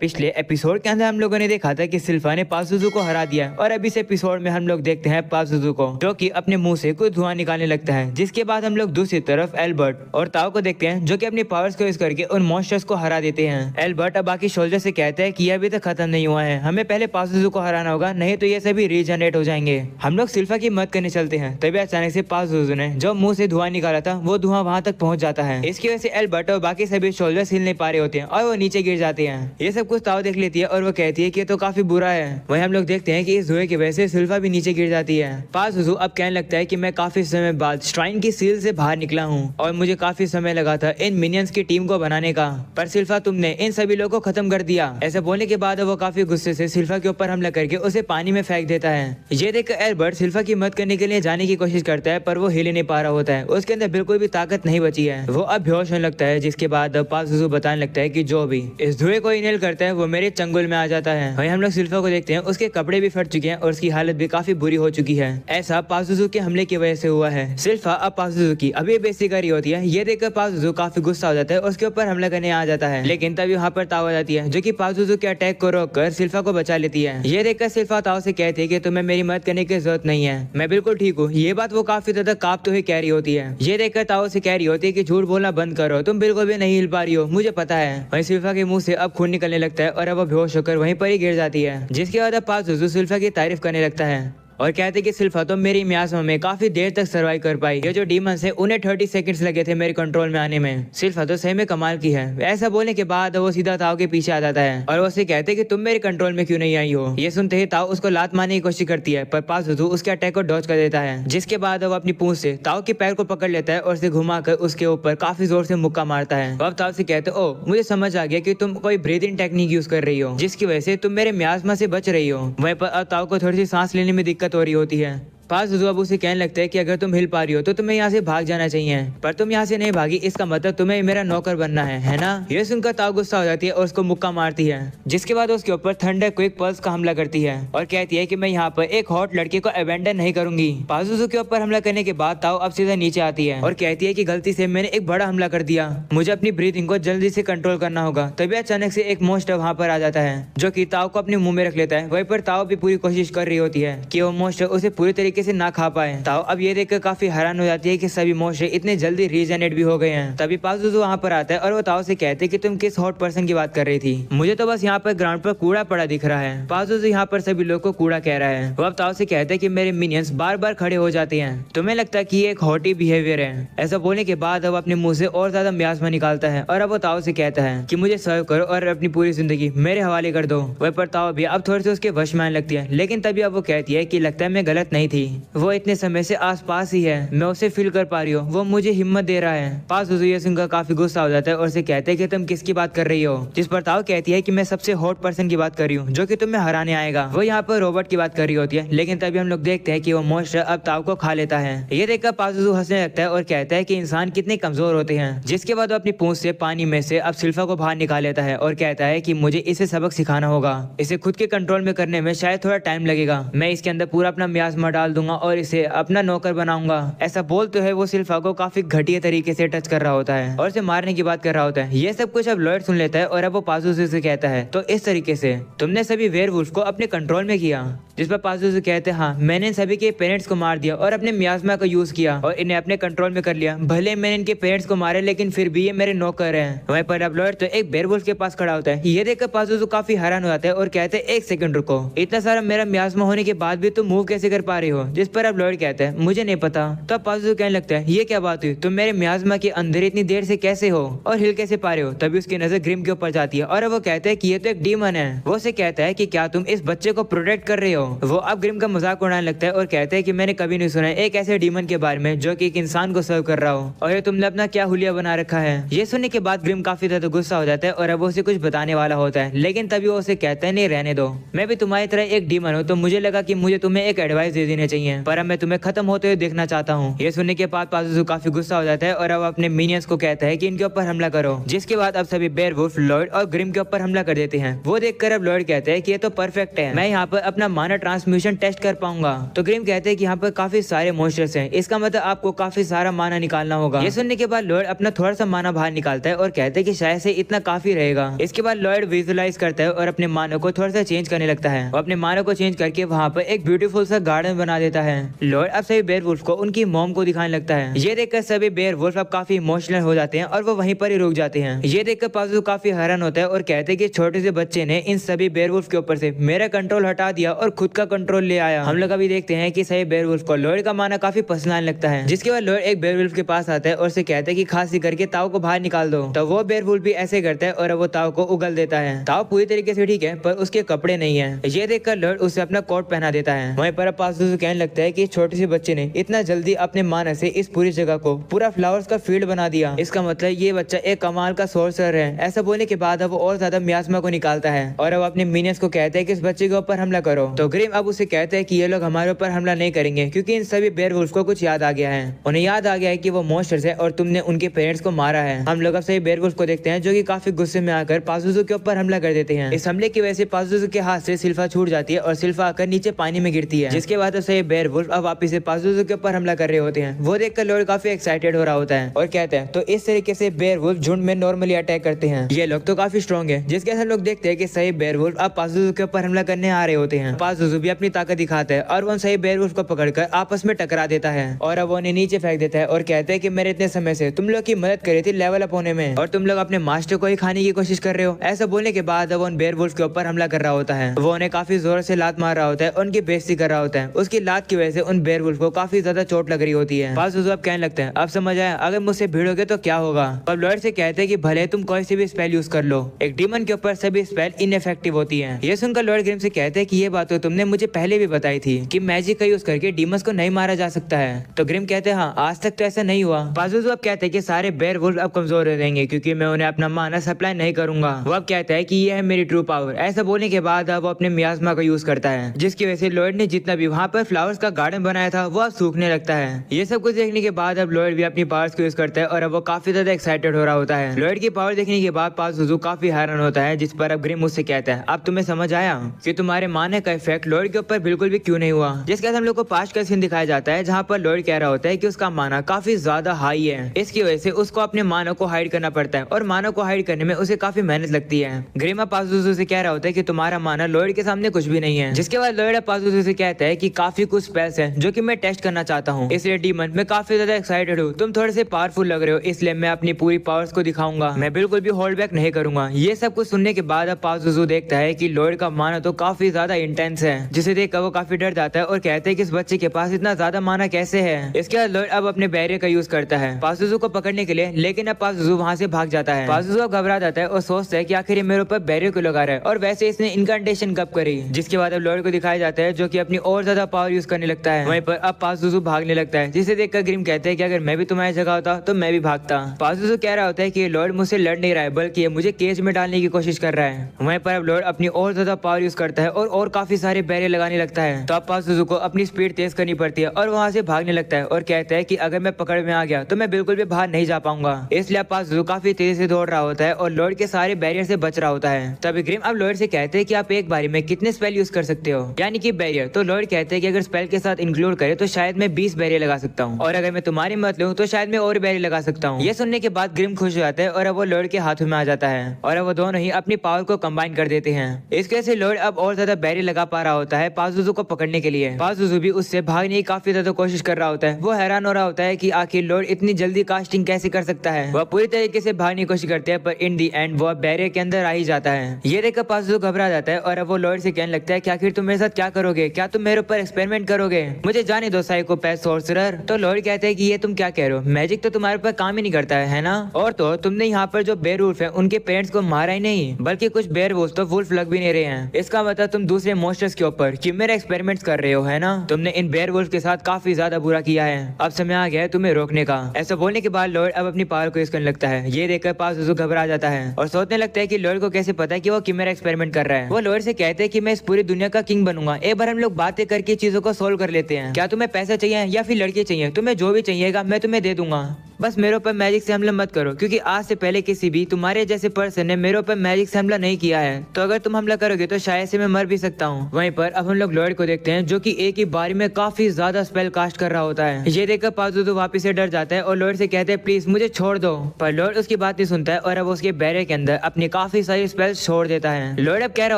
पिछले एपिसोड के अंदर हम लोगों ने देखा था कि सिल्फा ने पाजुजू को हरा दिया और अब इस एपिसोड में हम लोग देखते हैं पाजुजू को जो कि अपने मुंह से कुछ धुआं निकालने लगता है। जिसके बाद हम लोग दूसरी तरफ एल्बर्ट और ताओ को देखते हैं जो कि अपनी पावर्स को यूज करके उन मॉन्स्टर्स को हरा देते हैं। एल्बर्ट अब बाकी सोल्जर से कहता है कि यह अभी तक खत्म नहीं हुआ है, हमें पहले पाजुजू को हराना होगा, नहीं तो ये सभी रीजनरेट हो जाएंगे। हम लोग सिल्फा की मदद करने चलते हैं, तभी अचानक से पाजुजू ने जो मुंह से धुआं निकाला था वो धुआं वहां तक पहुंच जाता है। इसकी वजह से एल्बर्ट और बाकी सभी सोल्जर्स हिल नहीं पा रहे होते हैं और वो नीचे गिर जाते हैं। ये सब कुछ ताओ देख लेती है और वो कहती है कि ये तो काफी बुरा है। वहीं हम लोग देखते हैं कि इस धुएं की वजह से सिल्फा भी नीचे गिर जाती है। पाजुजू अब कहने लगता है कि मैं काफी समय बाद श्राइन की सील से बाहर निकला हूँ और मुझे काफी समय लगा था इन मिनियंस की टीम को बनाने का, पर सिल्फा तुमने इन सभी लोगों को खत्म कर दिया। ऐसा बोलने के बाद वो काफी गुस्से से सिल्फा के ऊपर हमला करके उसे पानी में फेंक देता है। ये देखकर एल्बर्ट सिल्फा की मदद करने के लिए जाने की कोशिश करता है पर वो हिल नहीं पा रहा होता है, उसके अंदर बिल्कुल भी ताकत नहीं बची है, वो अब बेहोश होने लगता है। जिसके बाद पाजुजू बताने लगता है कि जो भी इस धुएं को इनहेल करता है वो मेरे चंगुल में आ जाता है। वहीं हम लोग सिल्फा को देखते हैं, उसके कपड़े भी फट चुके हैं और उसकी हालत भी काफी बुरी हो चुकी है। ऐसा पाजुजू के हमले की वजह से हुआ है। सिल्फा अब पाजुजू की अभी बेइज्जती कर रही होती है। ये देखकर पाजुजू काफी गुस्सा हो जाता है, उसके ऊपर हमला करने आ जाता है, लेकिन तभी वहाँ पर ताओ आ जाती है जो कि पाजुजू के अटैक को रोककर सिल्फा को बचा लेती है। ये देखकर सिल्फा ताओ से कहती है कि तुम्हें मेरी मदद करने की जरूरत नहीं है, मैं बिल्कुल ठीक हूँ। ये बात वो काफी ज्यादा कांपते हुए कह रही होती है। ये देखकर ताओ से कह रही होती है कि झूठ बोलना बंद करो, तुम बिल्कुल भी नहीं हिल पा रही हो, मुझे पता है। वहीं सिल्फा के मुंह से अब खून निकलने लगता है और अब वो बेहोश होकर वहीं पर ही गिर जाती है। जिसके बाद अब पाजुजू सिल्फा की तारीफ करने लगता है और कहते कि सिल्फा तो मेरी मियाज़मा में काफी देर तक सरवाइव कर पाई, ये जो डीमंस है उन्हें 30 सेकंड्स लगे थे मेरे कंट्रोल में आने में, सिल्फा तो सही में कमाल की है। ऐसा बोलने के बाद वो सीधा ताओ के पीछे आ जाता है और वो उसे कहते कि तुम मेरे कंट्रोल में क्यों नहीं आई हो। ये सुनते ही ताओ उसको लात मारने की कोशिश करती है पर पाजुजू उसके अटैक को डॉज कर देता है। जिसके बाद वो अपनी पूंछ से ताओ के पैर को पकड़ लेता है और उसे घुमाकर उसके ऊपर काफी जोर से मुक्का मारता है। अब ताओ से कहते ओ मुझे समझ आ गया कि तुम कोई ब्रीदिंग टेक्निक यूज कर रही हो जिसकी वजह से तुम मेरे मियाज़मा से बच रही हो। वहीं पर ताओ को थोड़ी सी सांस लेने में दिक्कत हो रही होती है। पाजुजू अब उसे कहने लगता है कि अगर तुम हिल पा रही हो तो तुम्हें यहाँ से भाग जाना चाहिए, पर तुम यहाँ से नहीं भागी, इसका मतलब तुम्हें मेरा नौकर बनना है ना। ये सुनकर ताओ गुस्सा हो जाती है और उसको मुक्का मारती है। जिसके बाद उसके ऊपर थंडर क्विक पल्स का हमला करती है और कहती है कि मैं यहाँ पर एक हॉट लड़के को अबेंडन नहीं करूंगी। पाजुजू के ऊपर हमला करने के बाद ताओ अब सीधा नीचे आती है और कहती है कि गलती से मैंने एक बड़ा हमला कर दिया, मुझे अपनी ब्रीथिंग को जल्दी से कंट्रोल करना होगा। तभी अचानक से एक मॉन्स्टर वहाँ पर आ जाता है जो कि ताओ को अपने मुंह में रख लेता है। वहीं पर ताओ भी पूरी कोशिश कर रही होती है कि वो मॉन्स्टर उसे पूरी तरीके से ना खा पाए। ताओ अब ये देखकर काफी हैरान हो जाती है कि सभी मॉन्स्टर इतने जल्दी रीजनरेट भी हो गए हैं। तभी पाजुजू वहाँ पर आता है और वो ताओ से कहते हैं कि तुम किस हॉट पर्सन की बात कर रही थी, मुझे तो बस यहाँ पर ग्राउंड पर कूड़ा पड़ा दिख रहा है। पाजुजू यहाँ पर सभी लोग को कूड़ा कह रहा है। वो अब ताओ से कहते हैं कि मेरे मिनियंस बार बार खड़े हो जाते हैं, तुम्हें लगता है कि ये एक हॉटी बिहेवियर है। ऐसा बोलने के बाद अब अपने मुंह से और ज्यादा मियाज़मा निकालता है और अब वो ताओ से कहता है कि मुझे सर्व करो और अपनी पूरी जिंदगी मेरे हवाले कर दो। वह पर ताओ भी अब थोड़ी सी उसके वश में आने लगती है, लेकिन तभी अब वो कहती है कि लगता है मैं गलत नहीं थी, वो इतने समय से आसपास ही है, मैं उसे फील कर पा रही हूँ, वो मुझे हिम्मत दे रहा है। पाजुजू ये सुनकर काफी गुस्सा हो जाता है और उसे कहते हैं कि तुम किसकी बात कर रही हो। जिस पर ताओ कहती है कि मैं सबसे हॉट पर्सन की बात कर रही हूँ जो कि तुम्हें हराने आएगा। वो यहाँ पर रोबोट की बात कर रही होती है, लेकिन तभी हम लोग देखते हैं कि वो मॉन्स्टर अब ताओ को खा लेता है। ये देखकर पाजुजू हंसने लगता है और कहता है कि इंसान कितने कमजोर होते हैं। जिसके बाद वो अपनी पूंछ से पानी में से अब सिल्फा को बाहर निकाल लेता है और कहता है कि मुझे इसे सबक सिखाना होगा, इसे खुद के कंट्रोल में करने में शायद थोड़ा टाइम लगेगा, मैं इसके अंदर पूरा अपना मियाज़मा डाल दूंगा और इसे अपना नौकर बनाऊंगा। ऐसा बोलते हुए वो सिल्फा को काफी घटिया तरीके से टच कर रहा होता है और उसे मारने की बात कर रहा होता है। ये सब कुछ अब लॉयड सुन लेता है और अब वो पाजुजू से कहता है तो इस तरीके से तुमने सभी वेयरवुल्फ को अपने कंट्रोल में किया। जिस पर पाजुजू कहते हैं हाँ, मैंने सभी के पेरेंट्स को मार दिया और अपने मियाज़मा का यूज किया और इन्हें अपने कंट्रोल में कर लिया। भले मैंने इनके पेरेंट्स को मारे लेकिन फिर भी ये मेरे नौकर हैं। वहीं पर अब लॉयड तो एक वेयरवुल्फ के पास खड़ा होता है। ये देखकर पाजुजू काफी हैरान हो जाता है और कहते हैं एक सेकंड रुको, इतना सारा मेरा मियाज़मा होने के बाद भी तुम मूव कैसे कर पा रही हो। जिस पर अब लॉयड कहता है मुझे नहीं पता। तब पाजुजू कहने लगता है ये क्या बात हुई, तुम मेरे मियाज़मा के अंदर इतनी देर से कैसे हो और हिल कैसे पा रहे हो। तभी उसकी नजर ग्रिम के ऊपर जाती है और वो कहता है कि ये तो एक डीमन है। वो उसे कहता है कि क्या तुम इस बच्चे को प्रोटेक्ट कर रहे हो। वो अब ग्रिम का मजाक उड़ाने लगता है और कहता है कि मैंने कभी नहीं सुना एक ऐसे डीमन के बारे में जो कि एक इंसान को सर्व कर रहा हो और ये तुमने अपना क्या हुलिया बना रखा है। ये सुनने के बाद ग्रिम काफी ज्यादा गुस्सा हो जाता है और अब उसे कुछ बताने वाला होता है, लेकिन तभी वो उसे कहता है नहीं रहने दो, मैं भी तुम्हारी तरह एक डीमन हूँ, तो मुझे लगा कि मुझे तुम्हें एक एडवाइस दे देनी चाहिए, पर अब मैं तुम्हें खत्म होते हुए देखना चाहता हूँ। ये सुनने के बाद पाजुजू काफी गुस्सा हो जाता है और अब अपने मिनियंस को कहता है कि इनके ऊपर हमला करो। जिसके बाद अब सभी बेयरवुल्फ, लॉयड और ग्रिम के ऊपर हमला कर देते हैं। वो देखकर अब लॉयड कहते हैं कि ये तो परफेक्ट है, मैं यहाँ पर अपना मानव ट्रांसमिशन टेस्ट कर पाऊंगा। तो ग्रिम कहते हैं कि यहाँ पर काफी सारे मॉन्स्टर्स हैं, इसका मतलब आपको काफी सारा माना निकालना होगा। ये सुनने के बाद लॉयड अपना थोड़ा सा माना बाहर निकालता है और कहते हैं कि शायद से इतना काफी रहेगा। इसके बाद लॉयड विजुअलाइज करता है और अपने मानो को थोड़ा सा चेंज करने लगता है और अपने मानो को चेंज करके वहाँ पर एक ब्यूटीफुल सा गार्डन बना देता है। लॉयड अब सभी बेयरवुल्फ को उनकी मॉम को दिखाने लगता है। ये देखकर सभी बेयरवुल्फ अब काफी इमोशनल हो जाते हैं और वो वहीं पर ही रुक जाते हैं। ये देखकर पाज़ू काफी हैरान होता है और कहते हैं कि छोटे से बच्चे ने इन सभी बेयरवुल्फ के ऊपर से मेरा कंट्रोल हटा दिया और खुद का कंट्रोल ले आया। हम लोग अभी देखते हैं कि सही बेयरवुल्फ को लॉयड का माना काफी पसंद आने लगता है, जिसके बाद लॉयड एक बेयरवुल्फ के पास आता है और उसे कहता है कि खांसी करके ताऊ को बाहर निकाल दो। तो वो बेयरवुल्फ भी ऐसे करता है और वो ताऊ को उगल देता है। ताऊ पूरी तरीके से ठीक है पर उसके कपड़े नहीं है। ये देखकर लॉयड उसे अपना कोट पहना देता है। वहीं पर पाज़ू कहने लगता है कि छोटे से बच्चे ने इतना जल्दी अपने माना से इस पूरी जगह को पूरा फ्लावर्स का फील्ड बना दिया, इसका मतलब ये बच्चा एक कमाल का सोर्सर है। ऐसा बोलने के बाद अब वो और ज्यादा मियास्मा को निकालता है और अब अपने मिनियंस को कहते हैं कि इस बच्चे के ऊपर हमला करो। तो ग्रिम अब उसे कहते हैं कि ये लोग हमारे ऊपर हमला नहीं करेंगे क्योंकि इन सभी बेयरवुल्फ को कुछ याद आ गया है। उन्हें याद आ गया है कि वो मॉन्स्टर्स है और तुमने उनके पेरेंट्स को मारा है। हम लोग अब सभी बेयरवुल्फ को देखते हैं जो कि काफी गुस्से में आकर पाज़ुज़ू के ऊपर हमला कर देते हैं। इस हमले की वजह से पाज़ुज़ू के हाथ से सिल्फा छूट जाती है और सिल्फा आकर नीचे पानी में गिरती है, जिसके बाद सही बेयरवुल्फ अब वापिस से पाज़ुज़ू के ऊपर हमला कर रहे होते हैं। वो देखकर लॉयड काफी एक्साइटेड हो रहा होता है और कहते हैं तो इस तरीके से बेयरवुल्फ झुंड में नॉर्मली अटैक करते हैं। ये लोग तो काफी स्ट्रॉन्ग है, जिसके हम लोग देखते हैं कि सही बेयरवुल्फ अब पाज़ुज़ू के ऊपर हमला करने आ रहे होते हैं। पाज़ुज़ू भी अपनी ताकत दिखाता है और वो सही बेयरवुल्फ को पकड़कर आपस में टकरा देता है और अब उन्हें नीचे फेंक देता है और कहते हैं कि मेरे इतने समय से तुम लोग की मदद करी थी लेवल अप होने में और तुम लोग अपने मास्टर को ही खाने की कोशिश कर रहे हो। ऐसा बोलने के बाद अब उन बेयरवुल्फ के ऊपर हमला कर रहा होता है। वो उन्हें काफी जोर से लात मार रहा होता है, उनकी बेइज्जती कर रहा होता है। उसकी लात की वजह से उन बेयरवुल्फ को काफी ज्यादा चोट लग रही होती है। पाज़ुज़ू अब कहने लगते हैं अब समझ आया, अगर मुझसे भिड़ोगे तो क्या होगा। अब लॉयड से कहते हैं कि भले तुम कोई सी भी स्पेल यूज कर लो, एक डीमन के ऊपर सभी स्पेल इनइफेक्टिव होती है। ये सुनकर लॉयड ग्रिम से कहते हैं कि ये बात तो तुमने मुझे पहले भी बताई थी कि मैजिक का यूज करके डीमंस को नहीं मारा जा सकता है। तो ग्रिम कहते हैं हाँ, आज तक तो ऐसा नहीं हुआ। पाज़ुज़ू अब कहते हैं कि सारे बेयरवुल्फ अब कमजोर हो जाएंगे क्योंकि मैं उन्हें अपना माना सप्लाई नहीं करूंगा। वो अब कहता है कि ये है मेरी ट्रू पावर। ऐसा बोलने के बाद अब वो अपने मियास्मा का यूज करता है, जिसकी वजह से लॉयड ने जितना भी वहाँ पर फ्लावर्स का गार्डन बनाया था वो अब सूखने लगता है। ये सब कुछ देखने के बाद अब लॉयड भी अपनी पावर्स को यूज करता है और अब वो काफी ज्यादा एक्साइटेड हो रहा होता है। लॉयड की पावर देखने के बाद पाज़ुज़ू काफी हैरान होता है, जिस पर अब ग्रिम उससे कहता है अब तुम्हें समझ आया कि तुम्हारे माने का इफेक्ट लॉयड के ऊपर बिल्कुल भी क्यों नहीं हुआ। जिसके हम लोग को पास्ट का सीन दिखाया जाता है जहाँ पर लॉयड कह रहा होता है कि उसका माना काफी ज्यादा हाई है, इसकी वजह से उसको अपने मानो को हाइड करना पड़ता है और मानो को हाइड करने में उसे काफी मेहनत लगती है। ग्रिम पाज़ुज़ू से कह रहा होता है कि तुम्हारा माना लॉयड के सामने कुछ भी नहीं है। जिसके बाद लॉयड पाज़ुज़ू से कहता है कि काफी कुछ स्पेल्स हैं जो कि मैं टेस्ट करना चाहता हूँ, इसलिए डीमन मैं काफी ज्यादा एक्साइटेड हूँ। तुम थोड़े से पावरफुल लग रहे हो, इसलिए मैं अपनी पूरी पावर्स को दिखाऊंगा, मैं बिल्कुल भी होल्ड बैक नहीं करूंगा। ये सब कुछ सुनने के बाद अब पाज़ुज़ू देखता है कि लॉयड का माना तो काफी ज्यादा इंटेंस है, जिसे देखकर वो काफी डर जाता है और कहते हैं कि इस बच्चे के पास इतना ज्यादा माना कैसे है। इसके बाद लॉयड अब अपने बैरियर का यूज करता है पाज़ुज़ू को पकड़ने के लिए, लेकिन अब पाज़ुज़ू वहाँ से भाग जाता है। पाज़ुज़ू अब घबरा जाता है और सोचता है कि आखिर ये मेरे ऊपर बैरियर क्यों लगा रहा है और वैसे इसने इनकांटेशन कब करी। जिसके बाद अब लॉयड को दिखाया जाता है जो कि अपनी और ज्यादा पावर यूज करने लगता है। वहीं पर अब पाज़ुज़ू भागने लगता है, जिसे देखकर ग्रिम कहते हैं कि अगर मैं भी तुम्हारी जगह होता तो मैं भी भागता। पाज़ुज़ू कह रहा होता है कि लॉयड मुझसे लड़ नहीं रहा है बल्कि ये मुझे केज में डालने की कोशिश कर रहा है। वहीं पर अब लॉयड अपनी और ज्यादा पावर यूज करता है और काफी सारे बैरियर लगाने लगता है। तो अब पाज़ुज़ू को अपनी स्पीड तेज करनी पड़ती है और वहाँ से भागने लगता है और कहता है कि अगर मैं पकड़ में आ गया तो मैं बिल्कुल भी बाहर नहीं जा पाऊंगा। इसलिए पाज़ुज़ू काफी तेजी से दौड़ रहा होता है और लॉयड के सारे बैरियर से बच रहा होता है। तभी ग्रिम अब लॉयड से कहते हैं कि आप एक बारी में कितने स्पेल यूज कर सकते हो, यानी कि बैरियर। तो लॉयड कहते हैं कि अगर स्पेल के साथ इंक्लूड करे तो शायद मैं 20 बैरियर लगा सकता हूँ और अगर मैं तुम्हारी मत लूँ तो शायद मैं और बैरियर लगा सकता हूँ। ये सुनने के बाद ग्रिम खुश हो जाता है और अब वो लॉयड के हाथों में आ जाता है और अब वो दोनों ही अपनी पावर को कंबाइन कर देते हैं। इसके वजह से लॉयड अब और ज्यादा बैरियर लगा पा रहा होता है पाज़ुज़ू को पकड़ने के लिए। पाज़ुज़ू भी उससे भागने की काफी ज्यादा कोशिश कर रहा होता है। वो हैरान हो रहा होता है कि आखिर लॉयड इतनी जल्दी कास्टिंग कैसे कर सकता है। वह पूरी तरीके से भागने की कोशिश करते हैं पर इन दी एंड वो बैरियर के अंदर आ ही जाता है। ये देखकर पाज़ुज़ू घबरा जाता है और अब वो लॉयड से कहने लगता है कि आखिर तुम मेरे साथ क्या करोगे, क्या तुम मेरे ऊपर एक्सपेरिमेंट करोगे, मुझे जाने दो साइकोपैथ सॉर्सरर। तो लॉयड कहते हैं कि ये तुम क्या कह रहे हो, मैजिक तो तुम्हारे ऊपर काम ही नहीं करता है ना। और तो तुमने यहाँ पर जो बेयरवुल्फ है उनके पेरेंट्स को मारा ही नहीं बल्कि कुछ बेयरवुल्फ तो वुल्फ लग भी नहीं रहे हैं। इसका मतलब तुम दूसरे मॉन्स्टर्स के ऊपर चिमेरा एक्सपेरिमेंट्स कर रहे हो, है ना। तुमने इन बेयरवुल्फ के साथ काफी ज्यादा बुरा किया है, अब समय आ गया है तुम्हें रोकने का। ऐसा बोलने के बाद लॉयड अब अपनी पावर को यूज करने लगता है। ये देखकर पाज़ुज़ू घबरा जाता है और सोचने लगता है कि लॉयड को कैसे पता है कि वो चिमेरा एक्सपेरिमेंट कर रहा है। वो लॉयड से कहते हैं कि मैं इस पूरी दुनिया का किंग बनूंगा, एक बार हम लोग बातें करके चीजों को सोल्व कर लेते हैं। क्या तुम्हें पैसा चाहिए या फिर लड़के चाहिए, तुम्हें जो भी चाहिएगा मैं तुम्हें दे दूंगा। बस मेरे ऊपर मैजिक से हमला मत करो, क्योंकि आज से पहले किसी भी तुम्हारे जैसे पर्सन ने मेरे ऊपर मैजिक से हमला नहीं किया है, तो अगर तुम हमला करोगे तो शायद से मैं मर भी सकता हूँ। वहीं पर अब हम लोग लॉयड को देखते हैं जो कि एक ही बारी में काफी ज्यादा स्पेल कास्ट कर रहा होता है। ये देखकर पाजुजू वापिस से डर जाता है और लॉयड से कहते हैं प्लीज मुझे छोड़ दो, पर लॉयड उसकी बात नहीं सुनता है और अब उसके बैरियर के अंदर अपनी काफी सारी स्पेल्स छोड़ देता है। लॉयड अब कह रहा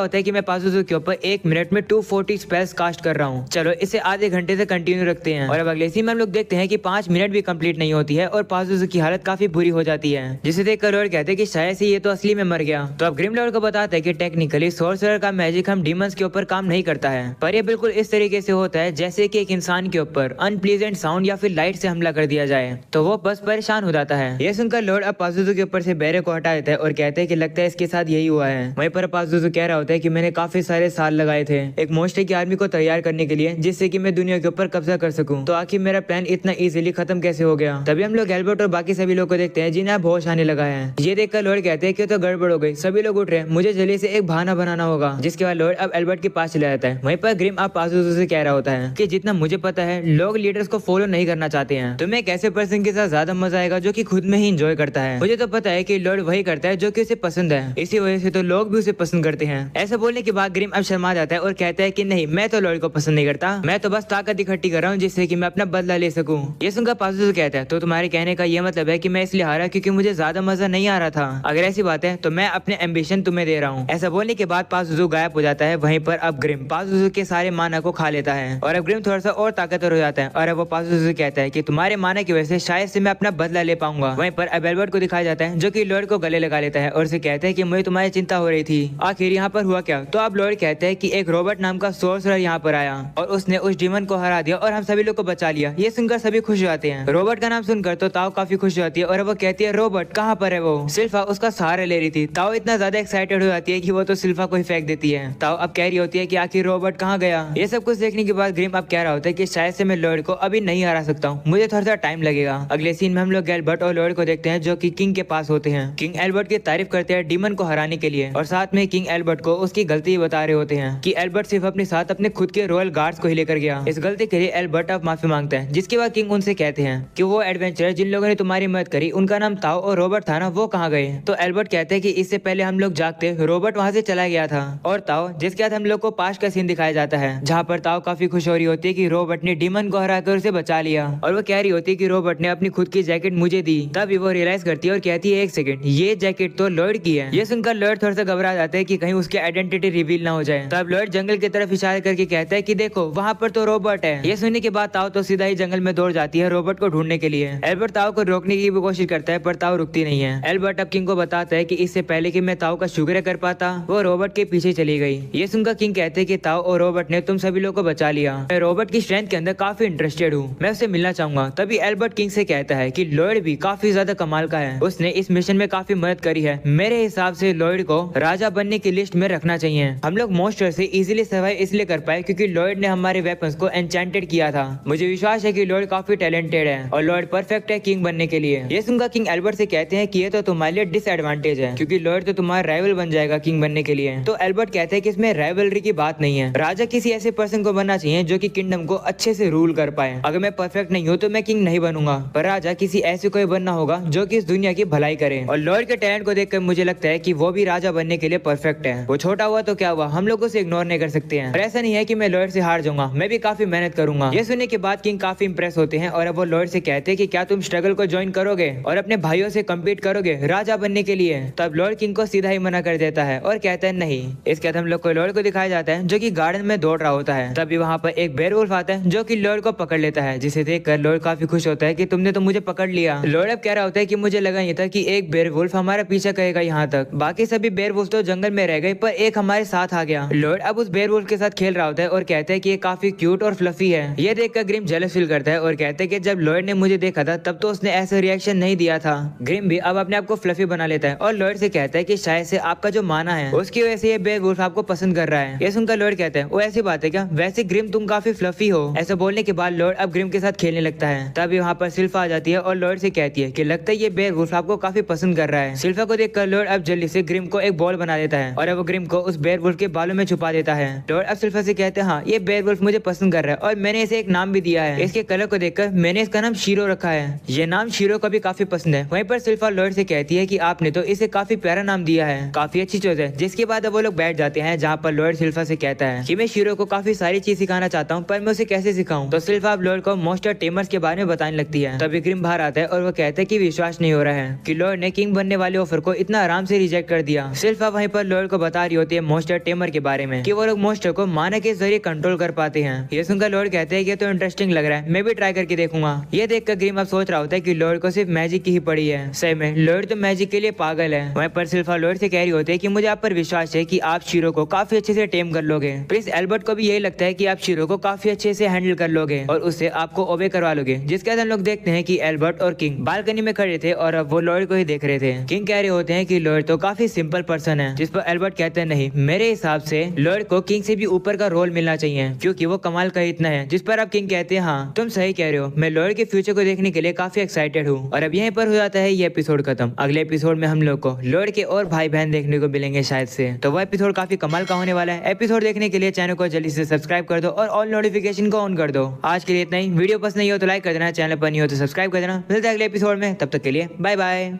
होता है कि मैं पाजुजू के ऊपर 1 मिनट में 240 स्पेल्स कास्ट कर रहा हूँ, चलो इसे आधे घंटे से कंटिन्यू रखते हैं। और अब अगले सीन में हम लोग देखते हैं कि 5 मिनट भी कंप्लीट नहीं होती है और पाजुजू की हालत काफी बुरी हो जाती है, जिसे देखकर लॉयड कहते हैं कि शायद से ये तो असली में मर गया। तो अब ग्रिम लॉयड को बताता है कि टेक्निकली सोर्सरर का मैजिक हम डीमंस के ऊपर काम नहीं करता है, पर ये बिल्कुल इस तरीके से होता है जैसे कि एक इंसान के ऊपर अनप्लीजेंट साउंड या फिर लाइट से हमला कर दिया जाए तो वो बस परेशान हो जाता है। ये सुनकर लॉयड अब पाजुजू के ऊपर से बैरियर को हटा देता है और कहते हैं कि लगता है इसके साथ यही हुआ है। वहीं पर पाजुजू कह रहा होता है कि मैंने काफी सारे साल लगाए थे एक मोस्टे की आर्मी को तैयार करने के लिए, जिससे कि मैं दुनिया के ऊपर कब्जा कर सकूं, तो आखिर मेरा प्लान इतना इजीली खत्म कैसे हो गया। तभी हम लोग एल्बर्ट और बाकी सभी लोग को देखते हैं जिन्हें होश आने लगा है। ये देखकर लॉयड कहते हैं कि तो गड़बड़ हो गई, सभी लोग उठ रहे हैं, मुझे जल्दी से एक बहाना बनाना होगा। जिसके बाद लॉयड अब एल्बर्ट के पास चला जाता है। वहीं पर ग्रिम अब पाजुजू से कह रहा होता है कि जितना मुझे पता है लोग लीडर्स को फॉलो नहीं करना चाहते हैं, तुम्हें एक ऐसे पर्सन के साथ ज्यादा मजा आएगा जो कि खुद में ही इंजॉय करता है। मुझे तो पता है कि लॉयड वही करता है जो कि उसे पसंद है, इसी वजह से तो लोग भी उसे पसंद करते हैं। ऐसा बोलने के बाद ग्रिम अब शर्मा जाता है और कहता है कि नहीं, मैं तो लॉयड को पसंद नहीं करता, मैं तो बस ताकत इकट्ठी कर रहा हूँ जिससे कि मैं अपना बदला ले सकूं। ये सुनकर पाजुजू कहता है तो तुम्हारे कहने का ये मतलब है कि मैं इसलिए हारा क्योंकि मुझे ज्यादा मजा नहीं आ रहा था, अगर ऐसी बात है तो मैं अपने एम्बिशन तुम्हें दे रहा हूँ। ऐसा बोलने के बाद पाजुजू गायब हो जाता है। वहीं पर अब ग्रिम पाजुजू के सारे माना को खा लेता है और अब ग्रिम थोड़ा सा और ताकतवर हो जाता है और अब वो पाजुजू से कहता है कि तुम्हारे माना की वजह से शायद से मैं अपना बदला ले पाऊंगा। वहीं पर अब एल्बर्ट को दिखाया जाता है जो कि लॉयड को गले लगा लेता है और उसे कहता है कि मुझे तुम्हारी चिंता हो रही थी, आखिर यहाँ पर हुआ क्या। तो अब लॉयड कहते हैं कि एक रॉबर्ट नाम का सोर्सरर यहाँ पर आया और उसने उस डीमन को हरा दिया और हम सभी लोग को बचा लिया। ये सुनकर सभी खुश हो जाते हैं। रॉबर्ट का नाम सुनकर तो ताओ काफी खुश हो जाती है और वो कहती है रॉबर्ट कहाँ पर है वो। सिल्फा उसका सहारा ले रही थी। ताओ इतना ज्यादा एक्साइटेड हो जाती है कि वो तो सिल्फा को ही फेंक देती है। ताओ अब कह रही होती है कि आखिर रॉबर्ट कहाँ गया। ये सब कुछ देखने के बाद ग्रिम अब कह रहा होता है कि शायद से मैं लॉयड को अभी नहीं हरा सकता हूँ, मुझे थोड़ा सा टाइम लगेगा। अगले सीन में हम लोग एल्बर्ट और लॉयड को देखते हैं जो कि किंग के पास होते हैं। किंग एल्बर्ट की तारीफ करते हैं डीमन को हराने के लिए और साथ में किंग एल्बर्ट को उसकी गलती बता रहे होते हैं कि एल्बर्ट सिर्फ अपने साथ अपने खुद के रॉयल गार्ड्स को ही लेकर गया। इस गलती के लिए एल्बर्ट अब माफी मांगता है, जिसके बाद किंग उनसे कहते हैं कि वो एडवेंचरर जिन लोगों ने तुम्हारी मदद करी उनका नाम ताओ और रॉबर्ट था ना, वो कहाँ गए। तो एल्बर्ट कहते हैं कि इससे पहले हम लोग जागते रॉबर्ट वहाँ से चला गया था। और ताओ जिसके बाद हम लोग को पास्ट का सीन दिखाया जाता है जहाँ पर ताओ काफी खुश हो रही होती है कि रॉबर्ट ने डीमन को हराकर उसे बचा लिया और वो कह रही होती है कि रॉबर्ट ने अपनी खुद की जैकेट मुझे दी। तभी वो रियलाइज करती है और कहती है एक सेकंड, ये जैकेट तो लॉयड की है। ये सुनकर लॉयड थोड़ा सा घबरा जाता है कि कहीं उसकी आइडेंटिटी रिवील ना हो जाए। तब लॉयड जंगल की तरफ इशारा करके कहता है कि देखो वहाँ पर तो रॉबर्ट है। ये सुनने के बाद ताओ तो सीधा ही जंगल में दौड़ जाती है रॉबर्ट को ढूंढने के लिए। एल्बर्ट ताओ को रोकने की भी कोशिश करता है पर ताओ रुकती नहीं है। एल्बर्ट अब किंग को बताता है कि इससे पहले कि मैं ताओ का शुक्र कर पाता वो रॉबर्ट के पीछे चली गई। ये सुनकर किंग कहते हैं कि ताओ और रॉबर्ट ने तुम सभी लोग को बचा लिया। मैं रॉबर्ट की स्ट्रेंथ के अंदर काफी इंटरेस्टेड हूँ, मैं उससे मिलना चाहूंगा। तभी एल्बर्ट किंग से कहता है कि लॉयड भी काफी ज्यादा कमाल का है, उसने इस मिशन में काफी मदद करी है। मेरे हिसाब से लॉयड को राजा बनने की लिस्ट में रखना चाहिए। हम लोग मोस्टर से इजीली सर्वाइव इसलिए कर पाए क्योंकि लॉयड ने हमारे वेपन्स को एन्चेंटेड किया था। मुझे विश्वास है कि लॉयड काफी टैलेंटेड है और लॉयड परफेक्ट है किंग बनने के लिए। ये सुनकर किंग एल्बर्ट से कहते हैं कि ये तो तुम्हारे लिए डिसएडवांटेज है क्योंकि लॉयड तो तुम्हारा राइवल बन जाएगा किंग बनने के लिए। तो एल्बर्ट कहते हैं कि इसमें राइवलरी की बात नहीं है, राजा किसी ऐसे पर्सन को बनना चाहिए जो कि किंगडम को अच्छे से रूल कर पाए। अगर मैं परफेक्ट नहीं हूँ तो मैं किंग नहीं बनूंगा, पर राजा किसी ऐसे कोई बनना होगा जो कि इस दुनिया की भलाई करे। और लॉयड के टैलेंट को देखकर मुझे लगता है कि वो भी राजा बनने के लिए परफेक्ट है। वो छोटा हुआ तो क्या हुआ, हम लोग उसे इग्नोर नहीं कर सकते हैं। और ऐसा नहीं है कि मैं लॉयड से हार जाऊंगा, मैं भी काफी मेहनत करूंगा। ये सुनने के बाद किंग काफी इंप्रेस होते हैं और अब वो लॉयड से कहते हैं कि क्या तुम स्ट्रगल को ज्वाइन करोगे और अपने भाइयों से कम्पीट करोगे राजा बनने के लिए। तब लॉयड किंग को सीधा ही मना कर देता है और कहता है नहीं। इसके बाद हम लोग को लॉयड को दिखाया जाता है जो कि गार्डन में दौड़ रहा होता है। तभी वहाँ पर एक बेयरवुल्फ आता है जो कि लॉयड को पकड़ लेता है, जिसे देखकर लॉयड काफी खुश होता है कि तुमने तो मुझे पकड़ लिया। लॉयड अब कह रहा होता है कि मुझे लगा ये था कि एक बेयरवुल्फ हमारा पीछा करेगा यहाँ तक, बाकी सभी बेयरवुल्फ तो जंगल में रह गए पर एक हमारे साथ आ गया। लॉयड अब उस बेयरवुल्फ के साथ खेल रहा होता है और कहता है कि ये काफी क्यूट और फ्लफी है। ये देखकर ग्रिम जेलस फील करता है और कहते हैं कि जब लॉयड ने मुझे देखा था तब तो उसने ऐसा रिएक्शन नहीं दिया था। ग्रिम भी अब अपने आप को फ्लफी बना लेता है और लॉयड से कहता है कि शायद से आपका जो माना है उसकी वजह से ये बेयरवुल्फ आपको पसंद कर रहा है। ये सुनकर लॉयड कहता है वो ऐसी बात है क्या, वैसे ग्रिम तुम काफी फ्लफी हो। ऐसा बोलने के बाद लॉयड अब ग्रिम के साथ खेलने लगता है। तभी वहाँ पर सिल्फा आ जाती है और लॉयड से कहती है कि लगता है ये बेयरवुल्फ आपको काफी पसंद कर रहा है। सिल्फा को देखकर लॉयड अब जल्दी से ग्रिम को एक बॉल बना देता है और अब वो ग्रिम को उस बेयरवुल्फ के बालों में छुपा देता है। लॉयड अब सिल्फा से कहते हैं हाँ ये बेयरवुल्फ मुझे पसंद कर रहा है और मैंने इसे एक नाम भी दिया है। इसके कलर को देखकर मैंने इसका नाम शीरो रखा है। ये नाम शीरो को भी काफी पसंद है। वहीं पर सिल्फा लॉयड से कहती है कि आपने तो इसे काफी प्यारा नाम दिया है, काफी अच्छी चीज है। जिसके बाद अब वो लोग बैठ जाते हैं, जहाँ पर लॉयड सिल्फा से कहता है कि मैं शीरो को काफी सारी चीज सिखाना चाहता हूँ, पर मैं उसे कैसे सिखाऊं। तो सिल्फा अब लॉयड को मॉन्स्टर टेमर्स के बारे में बताने लगती है। तभी ग्रिम बाहर आता है और वो कहता है कि विश्वास नहीं हो रहा है कि लॉयड ने किंग बनने वाले ऑफर को इतना आराम से रिजेक्ट कर दिया। सिल्फा वहीं पर लॉयड को बता रही होती है मॉन्स्टर टेमर के बारे में कि वो लोग मॉन्स्टर को माना के जरिए कंट्रोल कर पाते हैं। ये सुनकर लॉयड कहते हैं कि तो इंटरेस्टिंग लग रहा है, मैं भी ट्राई करके देखूंगा। ये देखकर ग्रिम अब सोच रहा होता है कि लॉयड को सिर्फ मैजिक की ही पड़ी है। सही में लॉयड तो मैजिक के लिए पागल है। वहीं पर सिल्फा लॉयड से कह रही होती है कि मुझे आप पर विश्वास है कि आप शीरो को काफी अच्छे से टेम कर लोगे। प्रिंस एल्बर्ट को भी यही लगता है कि आप शीरो को काफी अच्छे से हैंडल कर लोगे और उससे आपको ओबे करवा लोगे। जिसके बाद हम लोग देखते हैं कि एल्बर्ट और किंग बालकनी में खड़े थे और अब वो लॉयड को ही देख रहे थे। किंग कह रहे होते हैं कि लॉयड तो काफी सिंपल पर्सन है। जिस पर एल्बर्ट कहते हैं नहीं, मेरे हिसाब से लॉयड को किंग से भी ऊपर का रोल मिलना चाहिए क्योंकि वो कमाल का इतना है। जिस पर अब किंग कहते हैं हाँ तुम सही कह रहे हो, मैं लॉयड के फ्यूचर को देखने के लिए काफी एक्साइटेड हूँ। और अब यहीं पर हो जाता है ये एपिसोड खत्म। अगले एपिसोड में हम लोग को लॉयड के और भाई बहन देखने को मिलेंगे शायद से। तो वो एपिसोड काफी कमाल का होने वाला है। एपिसोड देखने के लिए चैनल को जल्दी से सब्सक्राइब कर दो और ऑल नोटिफिकेशन को ऑन कर दो। आज के लिए इतना ही। वीडियो पसंद नहीं हो तो लाइक कर देना, चैनल पर नहीं हो तो सब्सक्राइब कर देना। मिलते हैं अगले एपिसोड में, तब तक के लिए बाय बाय।